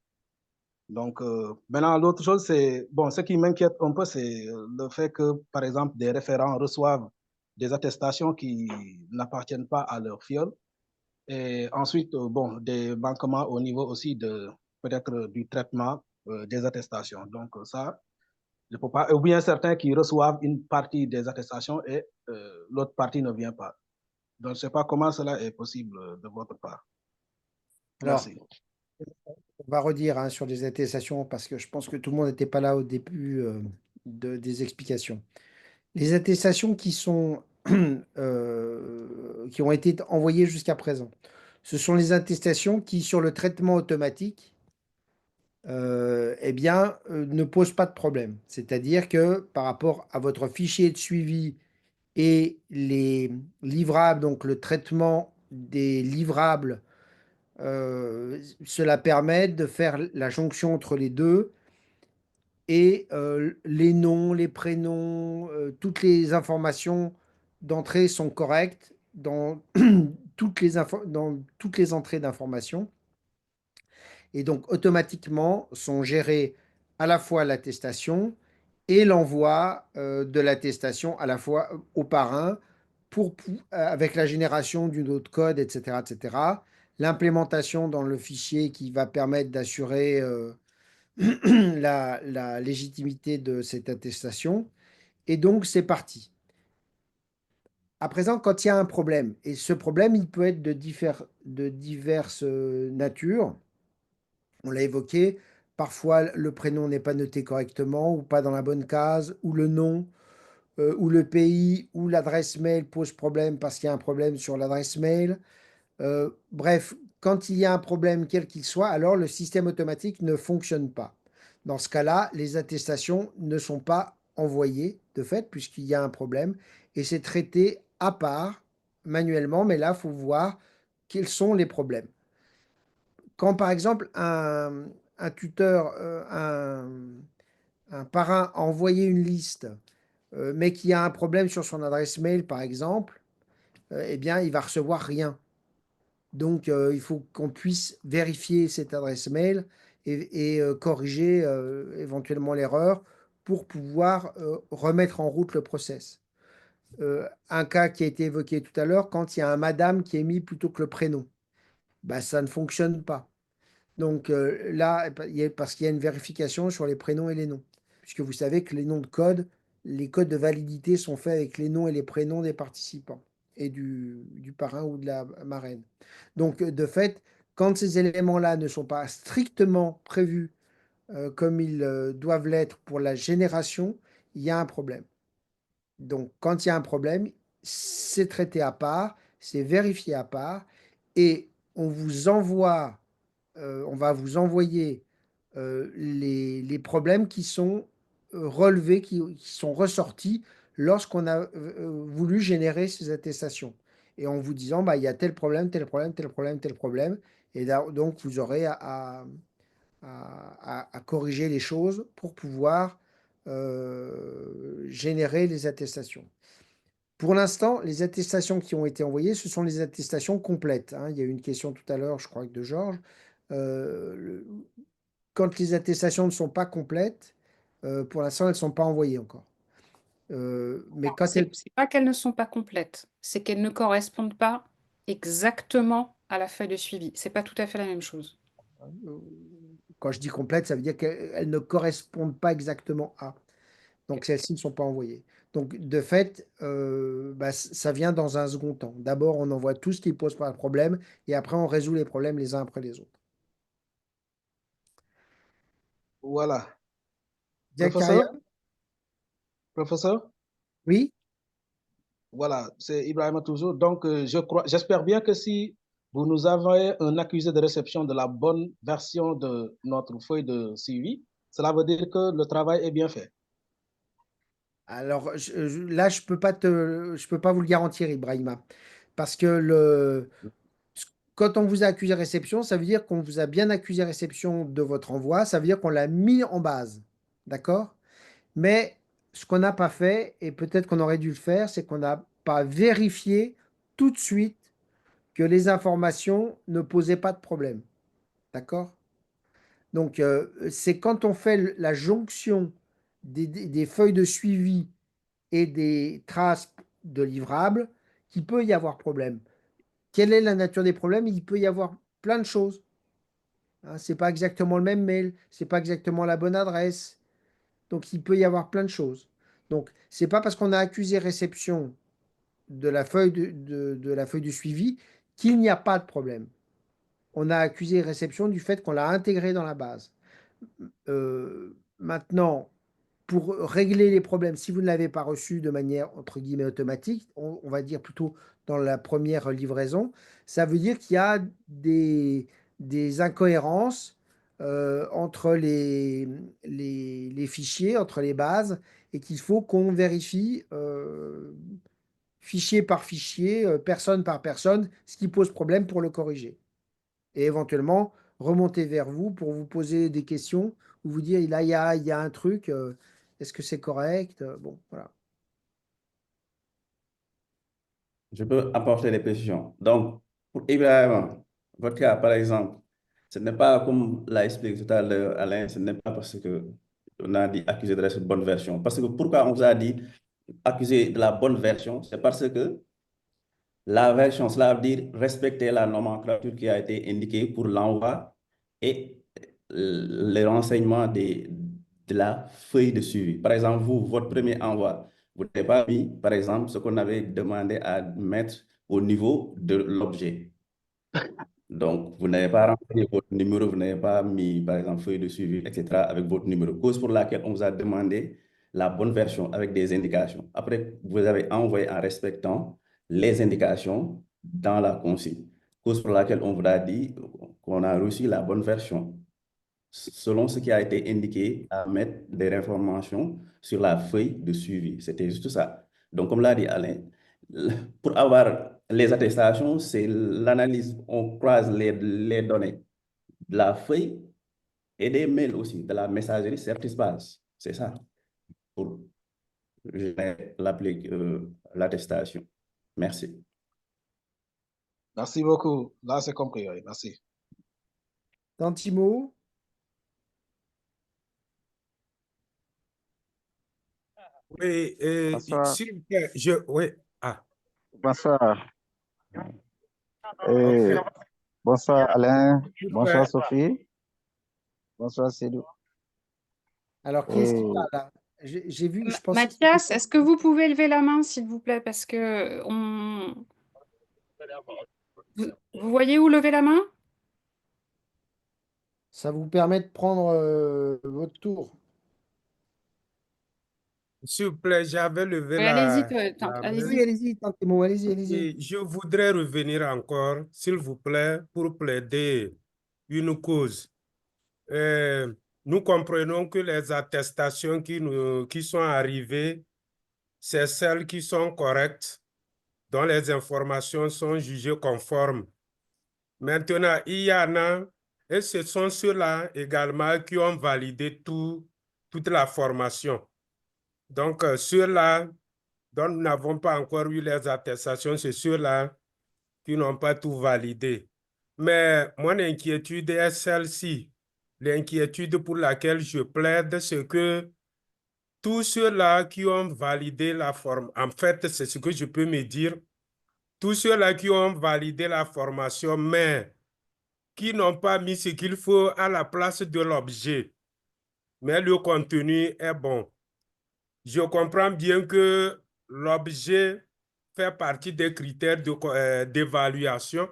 Speaker 17: Donc, maintenant, l'autre chose, c'est, bon, ce qui m'inquiète un peu, c'est le fait que, par exemple, des référents reçoivent des attestations qui n'appartiennent pas à leur fiole. Et ensuite, bon, des manquements au niveau aussi de, peut-être, du traitement des attestations. Donc, ça, je ne peux pas, ou bien certains qui reçoivent une partie des attestations et l'autre partie ne vient pas. Donc, je ne sais pas comment cela est possible de votre part.
Speaker 1: Alors,
Speaker 17: Merci.
Speaker 1: on va redire hein, sur les attestations parce que je pense que tout le monde n'était pas là au début des explications. Les attestations qui sont qui ont été envoyées jusqu'à présent, ce sont les attestations qui, sur le traitement automatique, eh bien, ne posent pas de problème. C'est-à-dire que par rapport à votre fichier de suivi et les livrables, donc le traitement des livrables, cela permet de faire la jonction entre les deux et les noms, les prénoms, toutes les informations d'entrée sont correctes dans dans toutes les entrées d'informations et donc automatiquement sont gérées à la fois l'attestation et l'envoi de l'attestation à la fois au parrain avec la génération d'une autre code, etc., etc. L'implémentation dans le fichier qui va permettre d'assurer la légitimité de cette attestation. Et donc, c'est parti. À présent, quand il y a un problème, et ce problème, il peut être de diverses natures, on l'a évoqué, parfois le prénom n'est pas noté correctement ou pas dans la bonne case, ou le nom, ou le pays, ou l'adresse mail pose problème parce qu'il y a un problème sur l'adresse mail. Bref, quand il y a un problème quel qu'il soit, alors le système automatique ne fonctionne pas. Dans ce cas-là, les attestations ne sont pas envoyées de fait puisqu'il y a un problème et c'est traité à part manuellement, mais là, il faut voir quels sont les problèmes. Quand par exemple un tuteur, un parrain a envoyé une liste, mais qu'il y a un problème sur son adresse mail, par exemple, eh bien, il va recevoir rien. Donc, il faut qu'on puisse vérifier cette adresse mail et corriger éventuellement l'erreur pour pouvoir remettre en route le process. Un cas qui a été évoqué tout à l'heure, quand il y a un madame qui est mis plutôt que le prénom, bah, ça ne fonctionne pas. Donc là, parce qu'il y a une vérification sur les prénoms et les noms, puisque vous savez que les noms de code, les codes de validité sont faits avec les noms et les prénoms des participants et du parrain ou de la marraine. Donc de fait, quand ces éléments-là ne sont pas strictement prévus comme ils doivent l'être pour la génération, il y a un problème. Donc quand il y a un problème, c'est traité à part, c'est vérifié à part, et on vous envoie on va vous envoyer les problèmes qui sont relevés, qui sont ressortis lorsqu'on a voulu générer ces attestations. Et en vous disant, bah, il y a tel problème, tel problème, tel problème, tel problème. Et là, donc, vous aurez à corriger les choses pour pouvoir générer les attestations. Pour l'instant, les attestations qui ont été envoyées, ce sont les attestations complètes, hein. Il y a eu une question tout à l'heure, je crois, de Georges. Quand les attestations ne sont pas complètes, pour l'instant, elles ne sont pas envoyées encore. Mais quand
Speaker 2: C'est pas qu'elles ne sont pas complètes, c'est qu'elles ne correspondent pas exactement à la feuille de suivi. C'est pas tout à fait la même chose.
Speaker 1: Quand je dis complètes, ça veut dire qu'elles ne correspondent pas exactement à. Donc celles-ci ne sont pas envoyées. Donc de fait, ça vient dans un second temps. D'abord, on envoie tout ce qui pose pas de problème et après, on résout les problèmes les uns après les autres.
Speaker 17: Voilà.
Speaker 1: Zakaria?
Speaker 17: Professeur?
Speaker 1: Oui?
Speaker 17: Voilà, c'est Ibrahim toujours. Donc, j'espère bien que si vous nous avez un accusé de réception de la bonne version de notre feuille de suivi, cela veut dire que le travail est bien fait.
Speaker 1: Alors là, je peux pas vous le garantir, Ibrahima, parce que quand on vous a accusé réception, ça veut dire qu'on vous a bien accusé réception de votre envoi, ça veut dire qu'on l'a mis en base, d'accord? Mais ce qu'on n'a pas fait, et peut-être qu'on aurait dû le faire, c'est qu'on n'a pas vérifié tout de suite que les informations ne posaient pas de problème, d'accord? Donc, c'est quand on fait la jonction des feuilles de suivi et des traces de livrables qu'il peut y avoir problème. Quelle est la nature des problèmes? Il peut y avoir plein de choses. Hein, c'est pas exactement le même mail, c'est pas exactement la bonne adresse. Donc, il peut y avoir plein de choses. Donc, c'est pas parce qu'on a accusé réception de la feuille de la feuille de suivi qu'il n'y a pas de problème. On a accusé réception du fait qu'on l'a intégré dans la base. Maintenant, pour régler les problèmes, si vous ne l'avez pas reçu de manière, entre guillemets, automatique, on va dire plutôt dans la première livraison, ça veut dire qu'il y a des incohérences entre les fichiers, entre les bases, et qu'il faut qu'on vérifie fichier par fichier, personne par personne, ce qui pose problème pour le corriger. Et éventuellement, remonter vers vous pour vous poser des questions ou vous dire, là, il y a un truc, est-ce que c'est correct? Bon, voilà.
Speaker 3: Je peux apporter des précisions. Donc, pour Ibrahim, votre cas, par exemple, ce n'est pas comme l'a expliqué tout à l'heure Alain, ce n'est pas parce que on a dit accusé de la bonne version. Parce que pourquoi on vous a dit accusé de la bonne version? C'est parce que la version, cela veut dire respecter la nomenclature qui a été indiquée pour l'envoi et les renseignements de la feuille de suivi. Par exemple, vous, votre premier envoi, vous n'avez pas mis, par exemple, ce qu'on avait demandé à mettre au niveau de l'objet. Donc, vous n'avez pas rentré votre numéro, vous n'avez pas mis, par exemple, feuille de suivi, etc., avec votre numéro. Cause pour laquelle on vous a demandé la bonne version avec des indications. Après, vous avez envoyé en respectant les indications dans la consigne. Cause pour laquelle on vous a dit qu'on a reçu la bonne version selon ce qui a été indiqué à mettre des informations sur la feuille de suivi. C'était juste ça. Donc, comme l'a dit Alain, pour avoir les attestations, c'est l'analyse, on croise les données de la feuille et des mails aussi, de la messagerie Certispace. C'est ça, pour l'attestation. Merci.
Speaker 17: Merci beaucoup. Là, c'est compris. Oui. Merci.
Speaker 1: Tantimo?
Speaker 12: Oui,
Speaker 18: Bonsoir.
Speaker 12: s'il vous plaît, oui. Ah.
Speaker 18: Bonsoir.
Speaker 12: Ok.
Speaker 18: Bonsoir Alain.
Speaker 12: S'il vous
Speaker 18: Bonsoir
Speaker 12: plaît.
Speaker 18: Sophie. Bonsoir Cédou.
Speaker 1: Alors, qui est-ce qui parle là? J'ai vu, je pense.
Speaker 2: Mathias, est-ce que vous pouvez lever la main, s'il vous plaît, parce que vous voyez où lever la main?
Speaker 1: Ça vous permet de prendre votre tour.
Speaker 12: S'il vous plaît, j'avais levé
Speaker 2: Oui, allez-y,
Speaker 12: la main.
Speaker 1: Oui, allez-y, Tantimo, allez-y, allez-y.
Speaker 12: Et je voudrais revenir encore, s'il vous plaît, pour plaider une cause. Nous comprenons que les attestations qui sont arrivées, c'est celles qui sont correctes, dont les informations sont jugées conformes. Maintenant, il y en a, et ce sont ceux-là également qui ont validé toute la formation. Donc, ceux-là dont nous n'avons pas encore eu les attestations, c'est ceux-là qui n'ont pas tout validé. Mais mon inquiétude est celle-ci. L'inquiétude pour laquelle je plaide, c'est que tous ceux-là qui ont validé la forme, en fait, c'est ce que je peux me dire, tous ceux-là qui ont validé la formation, mais qui n'ont pas mis ce qu'il faut à la place de l'objet, mais le contenu est bon. Je comprends bien que l'objet fait partie des critères d'évaluation,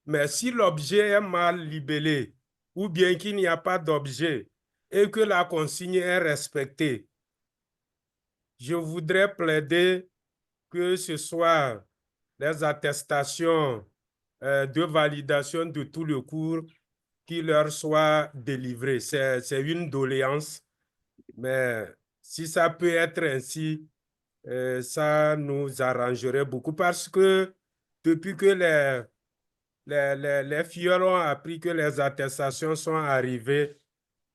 Speaker 12: mais si l'objet est mal libellé ou bien qu'il n'y a pas d'objet et que la consigne est respectée, je voudrais plaider que ce soit les attestations de validation de tout le cours qui leur soient délivrées. C'est une doléance, mais si ça peut être ainsi, ça nous arrangerait beaucoup parce que depuis que les filles ont appris que les attestations sont arrivées,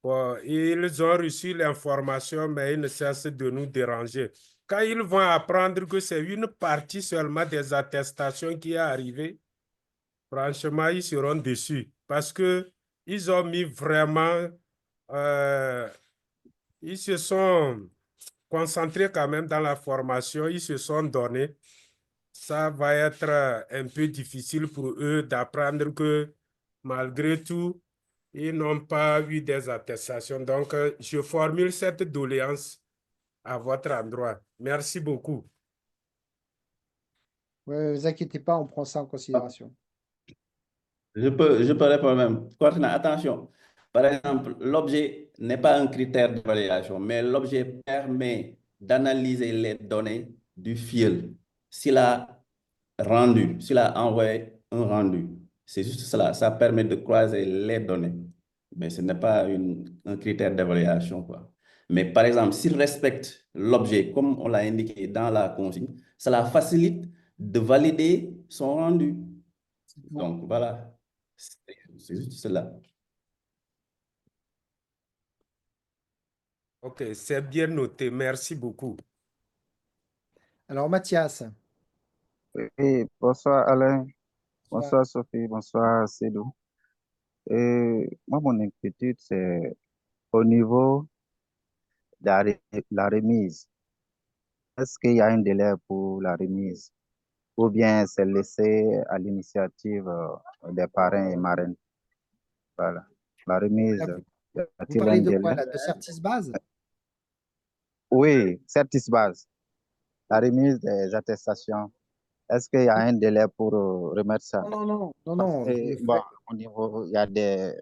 Speaker 12: bon, ils ont reçu l'information, mais ils ne cessent de nous déranger. Quand ils vont apprendre que c'est une partie seulement des attestations qui est arrivée, franchement, ils seront déçus parce que ils ont mis vraiment, ils se sont concentrés quand même dans la formation, ils se sont donnés. Ça va être un peu difficile pour eux d'apprendre que malgré tout, ils n'ont pas eu des attestations. Donc, je formule cette doléance à votre endroit. Merci beaucoup.
Speaker 1: Ne vous inquiétez pas, on prend ça en considération.
Speaker 3: Je peux répondre même. Coordinateur, attention. Par exemple, l'objet n'est pas un critère d'évaluation, mais l'objet permet d'analyser les données du field. S'il a s'il a envoyé un rendu, c'est juste cela. Ça permet de croiser les données. Mais ce n'est pas un critère d'évaluation, quoi. Mais par exemple, s'il respecte l'objet, comme on l'a indiqué dans la consigne, cela facilite de valider son rendu. Donc, voilà. C'est juste cela.
Speaker 12: OK, c'est bien noté. Merci beaucoup.
Speaker 1: Alors, Mathias.
Speaker 18: Oui, bonsoir Alain,
Speaker 1: Bonsoir.
Speaker 18: bonsoir Sophie, bonsoir Cédou. Moi, mon inquiétude, c'est au niveau de la remise. Est-ce qu'il y a un délai pour la remise ou bien c'est laissé à l'initiative des parrains et marraines? Voilà. La remise,
Speaker 1: Là,
Speaker 18: y
Speaker 1: vous
Speaker 18: a-t-il un
Speaker 1: parlez de
Speaker 18: délai?
Speaker 1: quoi, là? De Certis Base?
Speaker 18: Oui, Certis Base. La remise des attestations. Est-ce qu'il y a un délai pour remettre ça?
Speaker 1: Non,
Speaker 18: Parce
Speaker 1: vous
Speaker 18: que,
Speaker 1: les
Speaker 18: bon,
Speaker 1: faites.
Speaker 18: au niveau, il y a des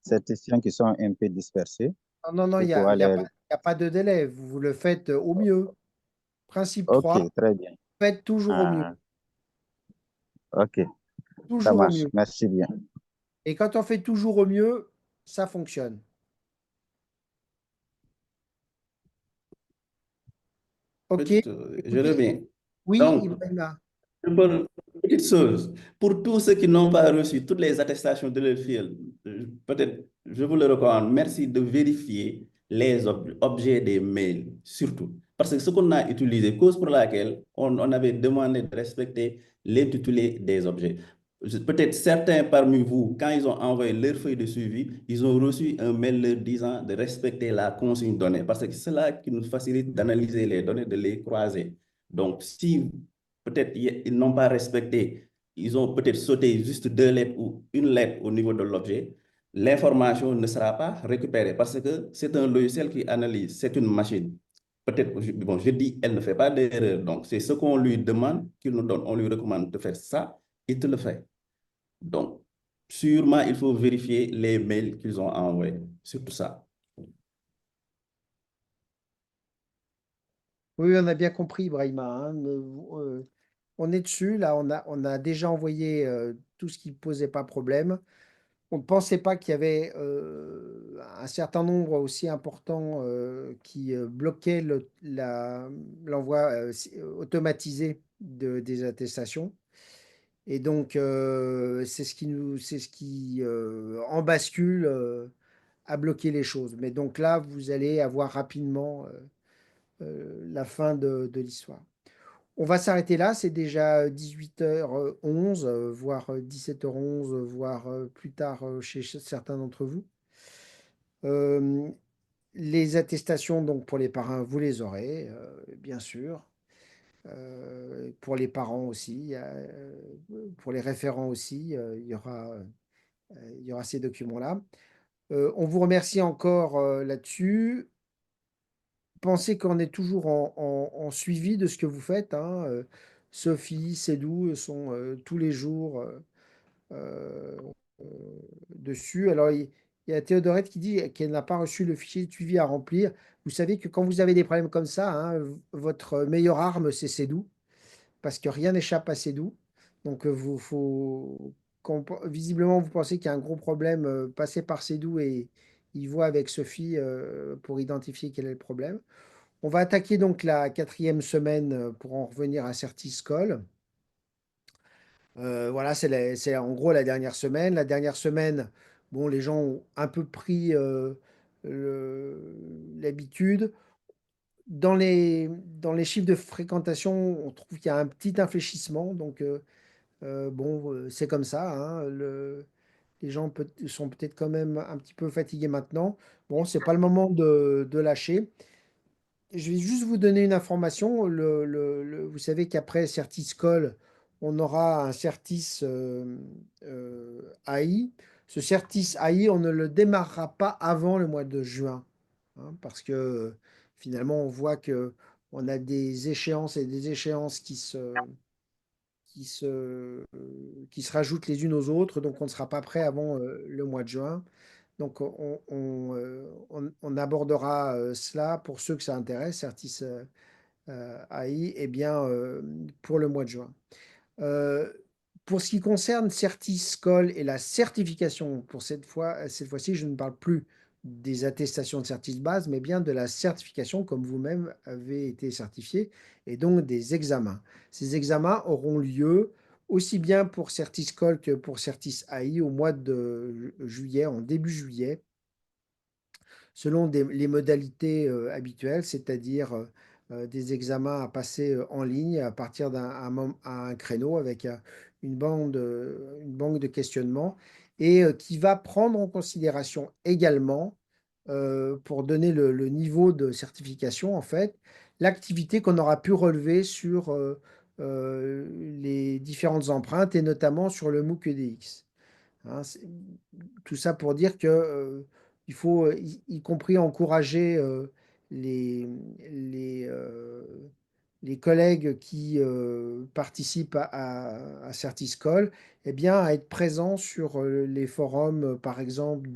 Speaker 18: certifiants qui sont un peu dispersés.
Speaker 1: Non,
Speaker 18: Pour
Speaker 1: il n'y a,
Speaker 18: pouvoir
Speaker 1: il y a
Speaker 18: les...
Speaker 1: pas, il y a pas de délai. Vous le faites au mieux. Principe
Speaker 18: Ok,
Speaker 1: 3,
Speaker 18: très bien.
Speaker 1: faites toujours au mieux.
Speaker 18: Ah, ok, ça
Speaker 1: Toujours au
Speaker 18: marche.
Speaker 1: mieux.
Speaker 18: Merci bien.
Speaker 1: Et quand on fait toujours au mieux, ça fonctionne. OK.
Speaker 3: Je
Speaker 1: Écoutez,
Speaker 3: reviens.
Speaker 1: oui,
Speaker 3: Donc,
Speaker 1: Ibrahima.
Speaker 3: une petite chose. Pour tous ceux qui n'ont pas reçu toutes les attestations de leur field, peut-être, je vous le recommande, merci de vérifier les objets des mails, surtout. Parce que ce qu'on a utilisé, cause pour laquelle on avait demandé de respecter l'intitulé des objets. Peut-être certains parmi vous, quand ils ont envoyé leur feuille de suivi, ils ont reçu un mail leur disant de respecter la consigne donnée, parce que c'est cela qui nous facilite d'analyser les données, de les croiser. Donc, si peut-être ils n'ont pas respecté, ils ont peut-être sauté juste 2 lettres ou une lettre au niveau de l'objet, l'information ne sera pas récupérée parce que c'est un logiciel qui analyse, c'est une machine. Peut-être, bon, je dis, elle ne fait pas d'erreur. Donc, c'est ce qu'on lui demande qu'il nous donne. On lui recommande de faire ça, il te le fait. Donc, sûrement, il faut vérifier les mails qu'ils ont envoyés. Surtout ça.
Speaker 1: Oui, on a bien compris, Ibrahima, hein. On est dessus. Là, on a déjà envoyé tout ce qui ne posait pas problème. On ne pensait pas qu'il y avait un certain nombre aussi important qui bloquait l'envoi automatisé des attestations. Et donc, c'est ce qui en bascule, a bloqué les choses. Mais donc là, vous allez avoir rapidement la fin de l'histoire. On va s'arrêter là, c'est déjà 18h11, voire 17h11, voire plus tard chez certains d'entre vous. Les attestations donc pour les parrains, vous les aurez, bien sûr. Pour les parents aussi, pour les référents aussi, il y aura il y aura ces documents-là. On vous remercie encore là-dessus. Pensez qu'on est toujours en suivi de ce que vous faites, hein. Sophie, Cédou sont tous les jours euh, euh, dessus. Alors, il y a Théodorette qui dit qu'elle n'a pas reçu le fichier de suivi à remplir. Vous savez que quand vous avez des problèmes comme ça, hein, votre meilleure arme, c'est Cédou, parce que rien n'échappe à Cédou. Donc, visiblement, vous pensez qu'il y a un gros problème, passez par Cédou et il voit avec Sophie pour identifier quel est le problème. On va attaquer donc la 4e semaine pour en revenir à Certiscol. Voilà, c'est en gros la dernière semaine. La dernière semaine, bon, les gens ont un peu pris l'habitude. Dans les chiffres de fréquentation, on trouve qu'il y a un petit infléchissement. Donc, bon, c'est comme ça, hein. Les gens sont peut-être quand même un petit peu fatigués maintenant. Bon, c'est pas le moment de lâcher. Je vais juste vous donner une information. Vous savez qu'après Certiscol, on aura un Certis AI. Ce Certis AI, on ne le démarrera pas avant le mois de juin, hein, parce que finalement, on voit que on a des échéances et des échéances qui se rajoutent les unes aux autres, donc on ne sera pas prêt avant le mois de juin. Donc on abordera cela pour ceux que ça intéresse, Certis AI, eh bien, pour le mois de juin. Euh, pour ce qui concerne Certiscol et la certification, pour cette fois-ci, je ne parle plus des attestations de Certis base, mais bien de la certification, comme vous-même avez été certifié, et donc des examens. Ces examens auront lieu aussi bien pour Certiscol que pour Certis AI au mois de juillet, en début juillet, selon les modalités habituelles, c'est-à-dire des examens à passer en ligne à partir d'un créneau avec une banque de questionnement et qui va prendre en considération également, pour donner le niveau de certification, en fait, l'activité qu'on aura pu relever sur les différentes empreintes et notamment sur le MOOC EDX. Hein, tout ça pour dire que il faut, y compris encourager les, euh, les collègues qui participent à Certiscol, eh bien, à être présents sur les forums, par exemple,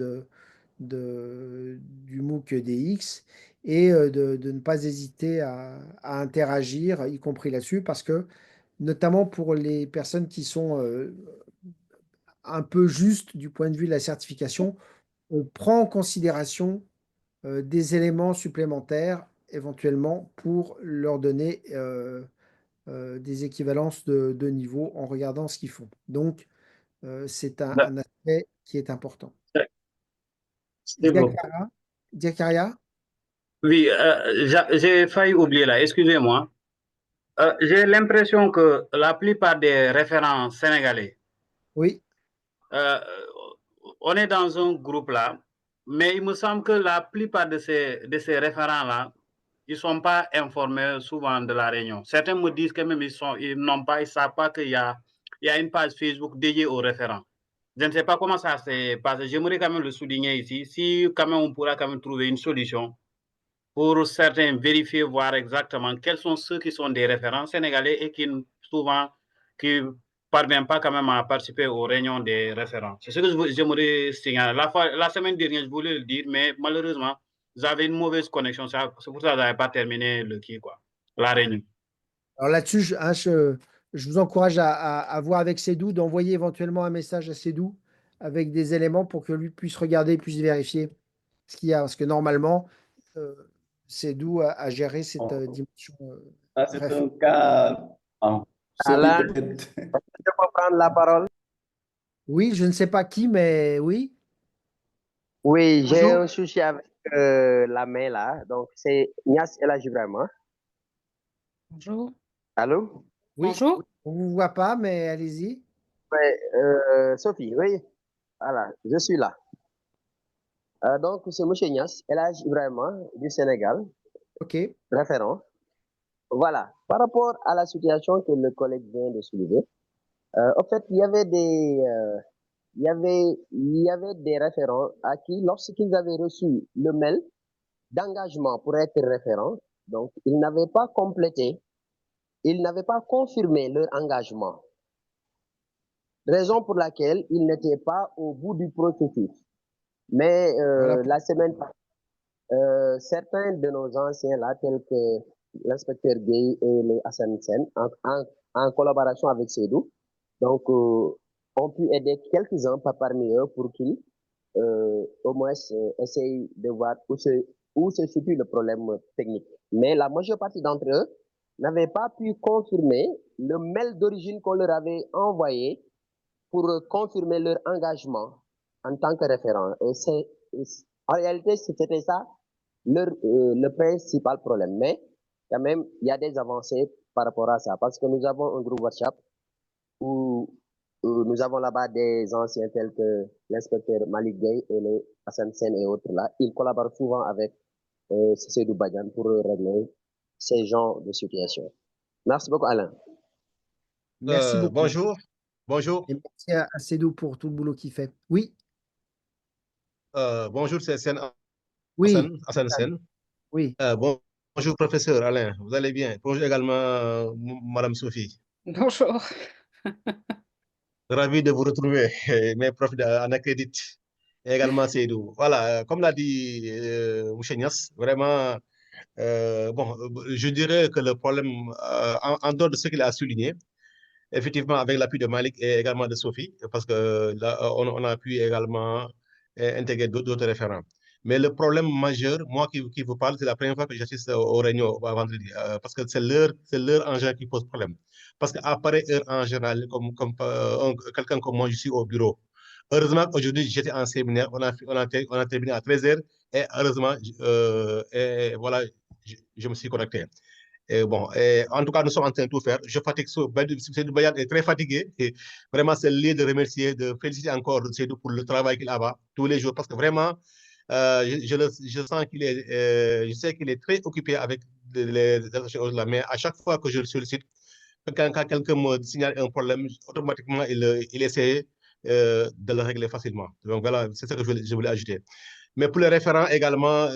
Speaker 1: du MOOC DX et de ne pas hésiter à interagir, y compris là-dessus, parce que, notamment pour les personnes qui sont un peu juste du point de vue de la certification, on prend en considération des éléments supplémentaires éventuellement pour leur donner des équivalences de niveau en regardant ce qu'ils font. Donc, c'est un aspect qui est important.
Speaker 7: C'est beau.
Speaker 1: Diakaria?
Speaker 7: Oui, j'ai failli oublier là, excusez-moi. J'ai l'impression que la plupart des référents sénégalais,
Speaker 1: Oui.
Speaker 7: On est dans un groupe là, mais il me semble que la plupart de ces référents-là, ils ne sont pas informés souvent de la réunion. Certains me disent que même ils ne savent pas qu'il y a une page Facebook dédiée aux référents. Je ne sais pas comment ça s'est passé. J'aimerais quand même le souligner ici. Si quand même on pourra quand même trouver une solution pour certains vérifier, voir exactement quels sont ceux qui sont des référents sénégalais et qui souvent qui parviennent pas quand même à participer aux réunions des référents. C'est ce que j'aimerais signaler. La semaine dernière, je voulais le dire, mais malheureusement, j'avais une mauvaise connexion. C'est pour ça que je n'avais pas terminé la réunion.
Speaker 1: Alors là-dessus, je vous encourage à voir avec Cédou, d'envoyer éventuellement un message à Cédou avec des éléments pour que lui puisse regarder, puisse vérifier ce qu'il y a. Parce que normalement, Cédou a géré cette dimension.
Speaker 3: C'est un cas.
Speaker 19: Alan, je peux prendre la parole?
Speaker 1: Oui, je ne sais pas qui, mais oui.
Speaker 19: Oui, j'ai un souci avec la main là. Donc, c'est Nias Elhadji Ibrahima.
Speaker 2: Bonjour.
Speaker 19: Allô?
Speaker 1: Oui,
Speaker 2: Bonjour.
Speaker 1: on ne vous voit pas, mais allez-y.
Speaker 19: Ouais, Sophie, oui. Voilà, je suis là. Donc, c'est M. Nias Elhadji Ibrahima du Sénégal.
Speaker 1: OK.
Speaker 19: Référent. Voilà. Par rapport à la situation que le collègue vient de soulever, en fait, il y avait il y avait des référents à qui, lorsqu'ils avaient reçu le mail d'engagement pour être référent, donc ils n'avaient pas complété, ils n'avaient pas confirmé leur engagement. Raison pour laquelle ils n'étaient pas au bout du processus. Mais la semaine passée, certains de nos anciens là, tels que l'inspecteur Gueye et les Hassan Sen, en collaboration avec Sédou, donc ont pu aider quelques-uns parmi eux pour qu'ils au moins essayent de voir où se situe le problème technique. Mais la majeure partie d'entre eux n'avaient pas pu confirmer le mail d'origine qu'on leur avait envoyé pour confirmer leur engagement en tant que référent. Et en réalité, c'était ça le principal problème. Mais quand même, il y a des avancées par rapport à ça, parce que nous avons un groupe WhatsApp où nous avons là-bas des anciens tels que l'inspecteur Malik Gueye et les Hassan Sen et autres là. Ils collaborent souvent avec Seydou Badian pour régler ces genres de situations. Merci beaucoup, Alain.
Speaker 1: Merci beaucoup.
Speaker 20: Bonjour. Bonjour.
Speaker 1: Et merci à Sédou pour tout le boulot qu'il fait. Oui.
Speaker 20: Bonjour, c'est
Speaker 1: Oui.
Speaker 20: Hassan Sen.
Speaker 1: Oui.
Speaker 20: Bonjour, professeur Alain. Vous allez bien? Bonjour également, Madame Sophie.
Speaker 2: Bonjour.
Speaker 20: Ravi de vous retrouver, mes profs en accrédit. Et également Seydou. Voilà, comme l'a dit M. Nias, vraiment, bon, je dirais que le problème, en dehors de ce qu'il a souligné, effectivement, avec l'appui de Malik et également de Sophie, parce que là, on a pu également intégrer d'autres référents. Mais le problème majeur, moi qui vous parle, c'est la première fois que j'assiste aux réunions vendredi, parce que c'est leur engin qui pose problème. Parce qu'à pareille heure en général, comme quelqu'un comme moi, je suis au bureau. Heureusement, aujourd'hui, j'étais en séminaire, on a terminé à 13h, et heureusement, et voilà, je me suis connecté. Et bon, en tout cas, nous sommes en train de tout faire. Je fatigue, Seydou Bayad est très fatigué. Et vraiment, c'est lieu de remercier, de féliciter encore Seydou pour le travail qu'il a tous les jours. Parce que vraiment, je sens qu'il est, je sais qu'il est très occupé avec les choses-là. Mais à chaque fois que je le sollicite, quand quelqu'un me signale un problème, automatiquement, il essaie de le régler facilement. Donc voilà, c'est ça que je voulais ajouter. Mais pour les référents également,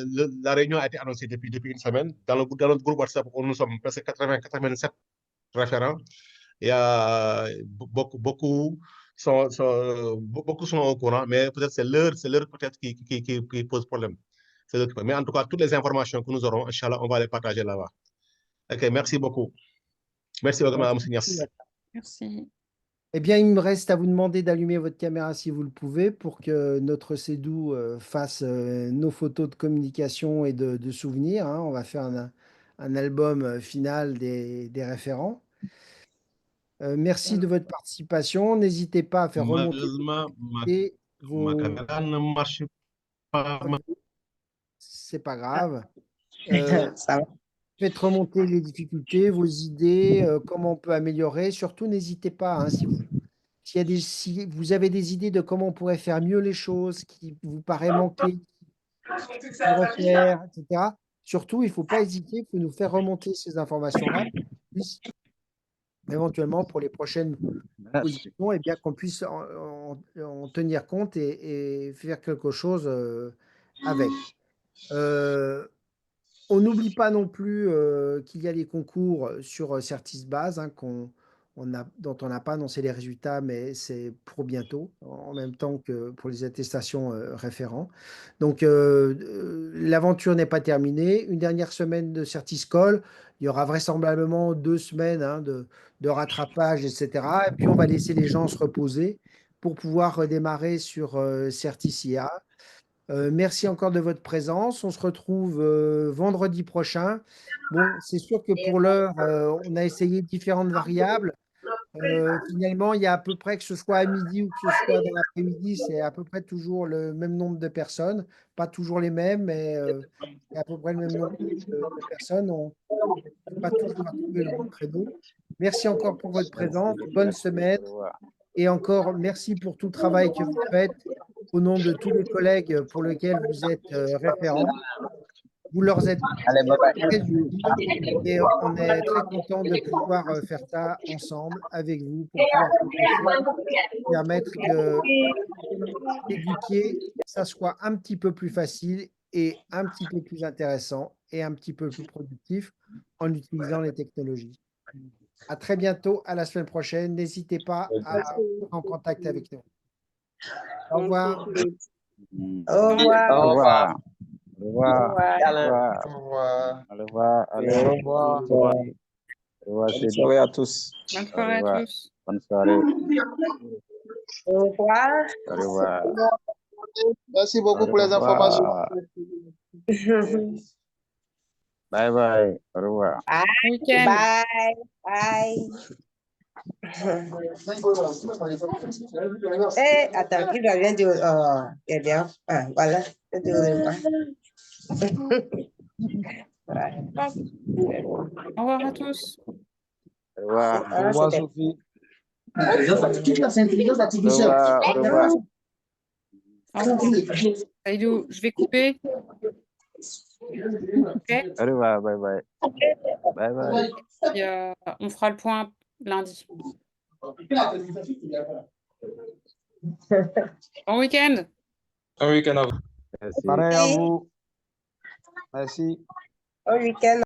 Speaker 20: la réunion a été annoncée depuis une semaine. Dans notre groupe WhatsApp, nous sommes presque 87 référents. Il y a beaucoup sont au courant, mais peut-être c'est l'heure peut-être qui pose problème. Mais en tout cas, toutes les informations que nous aurons, Inch'Allah, on va les partager là-bas. OK, merci beaucoup. Merci beaucoup, Mme Signas.
Speaker 2: Merci.
Speaker 1: Eh bien, il me reste à vous demander d'allumer votre caméra si vous le pouvez pour que notre Sédou fasse nos photos de communication et de souvenirs. Hein. On va faire un album final des référents. Merci de votre participation. N'hésitez pas à faire remonter
Speaker 20: ma caméra ne marche pas.
Speaker 1: C'est pas grave. Faites remonter les difficultés, vos idées, comment on peut améliorer. Surtout, n'hésitez pas, hein, si vous avez des idées de comment on pourrait faire mieux les choses, qui vous paraît manquer, refaire, etc. Surtout, il ne faut pas hésiter, il faut nous faire remonter ces informations-là, éventuellement pour les prochaines positions, et bien qu'on puisse en tenir compte et faire quelque chose avec. On n'oublie pas non plus qu'il y a les concours sur Certisbase, hein, dont on n'a pas annoncé les résultats, mais c'est pour bientôt, en même temps que pour les attestations référents. Donc, l'aventure n'est pas terminée. Une dernière semaine de Certiscol, il y aura vraisemblablement 2 semaines hein, de rattrapage, etc. Et puis, on va laisser les gens se reposer pour pouvoir redémarrer sur Certis.IA. Merci encore de votre présence. On se retrouve vendredi prochain. Bon, c'est sûr que pour l'heure, on a essayé différentes variables. Finalement, il y a à peu près, que ce soit à midi ou que ce soit dans l'après-midi, c'est à peu près toujours le même nombre de personnes. Pas toujours les mêmes, mais à peu près le même nombre de personnes. On n'a pas toujours à trouver le bon créneau. Merci encore pour votre présence. Bonne semaine. Et encore, merci pour tout le travail que vous faites au nom de tous les collègues pour lesquels vous êtes référents. Vous leur êtes
Speaker 19: Allez, bye bye.
Speaker 1: très utiles et on est très content de pouvoir faire ça ensemble avec vous pour pouvoir permettre que éduquer, ça soit un petit peu plus facile et un petit peu plus intéressant et un petit peu plus productif en utilisant les technologies. À très bientôt, à la semaine prochaine. N'hésitez pas à être en contact avec nous. Au revoir.
Speaker 5: Au revoir.
Speaker 18: Au revoir. Au revoir.
Speaker 5: Au
Speaker 18: Au revoir. Au revoir. Au revoir. Au revoir.
Speaker 2: Bonne
Speaker 18: soirée à tous.
Speaker 2: Bonne soirée à tous.
Speaker 18: Bonne soirée.
Speaker 5: Au revoir.
Speaker 18: Au revoir.
Speaker 11: Merci beaucoup pour les informations.
Speaker 18: Bye bye. Au revoir.
Speaker 2: Week-end.
Speaker 5: Bye. Bye. Attends, il doit bien dire. Eh bien, voilà. Je dirai pas.
Speaker 2: Au revoir à tous.
Speaker 18: Au revoir.
Speaker 5: Au revoir,
Speaker 18: Sophie.
Speaker 5: Intelligence
Speaker 18: artificielle. Au revoir.
Speaker 2: Saïdou, je vais couper. Ok.
Speaker 18: Au revoir. Bye bye. Bye bye.
Speaker 2: Puis, on fera le point lundi. Bon week-end.
Speaker 18: Bon week-end à vous. Merci. Pareil à vous. Merci.
Speaker 5: Au week-end.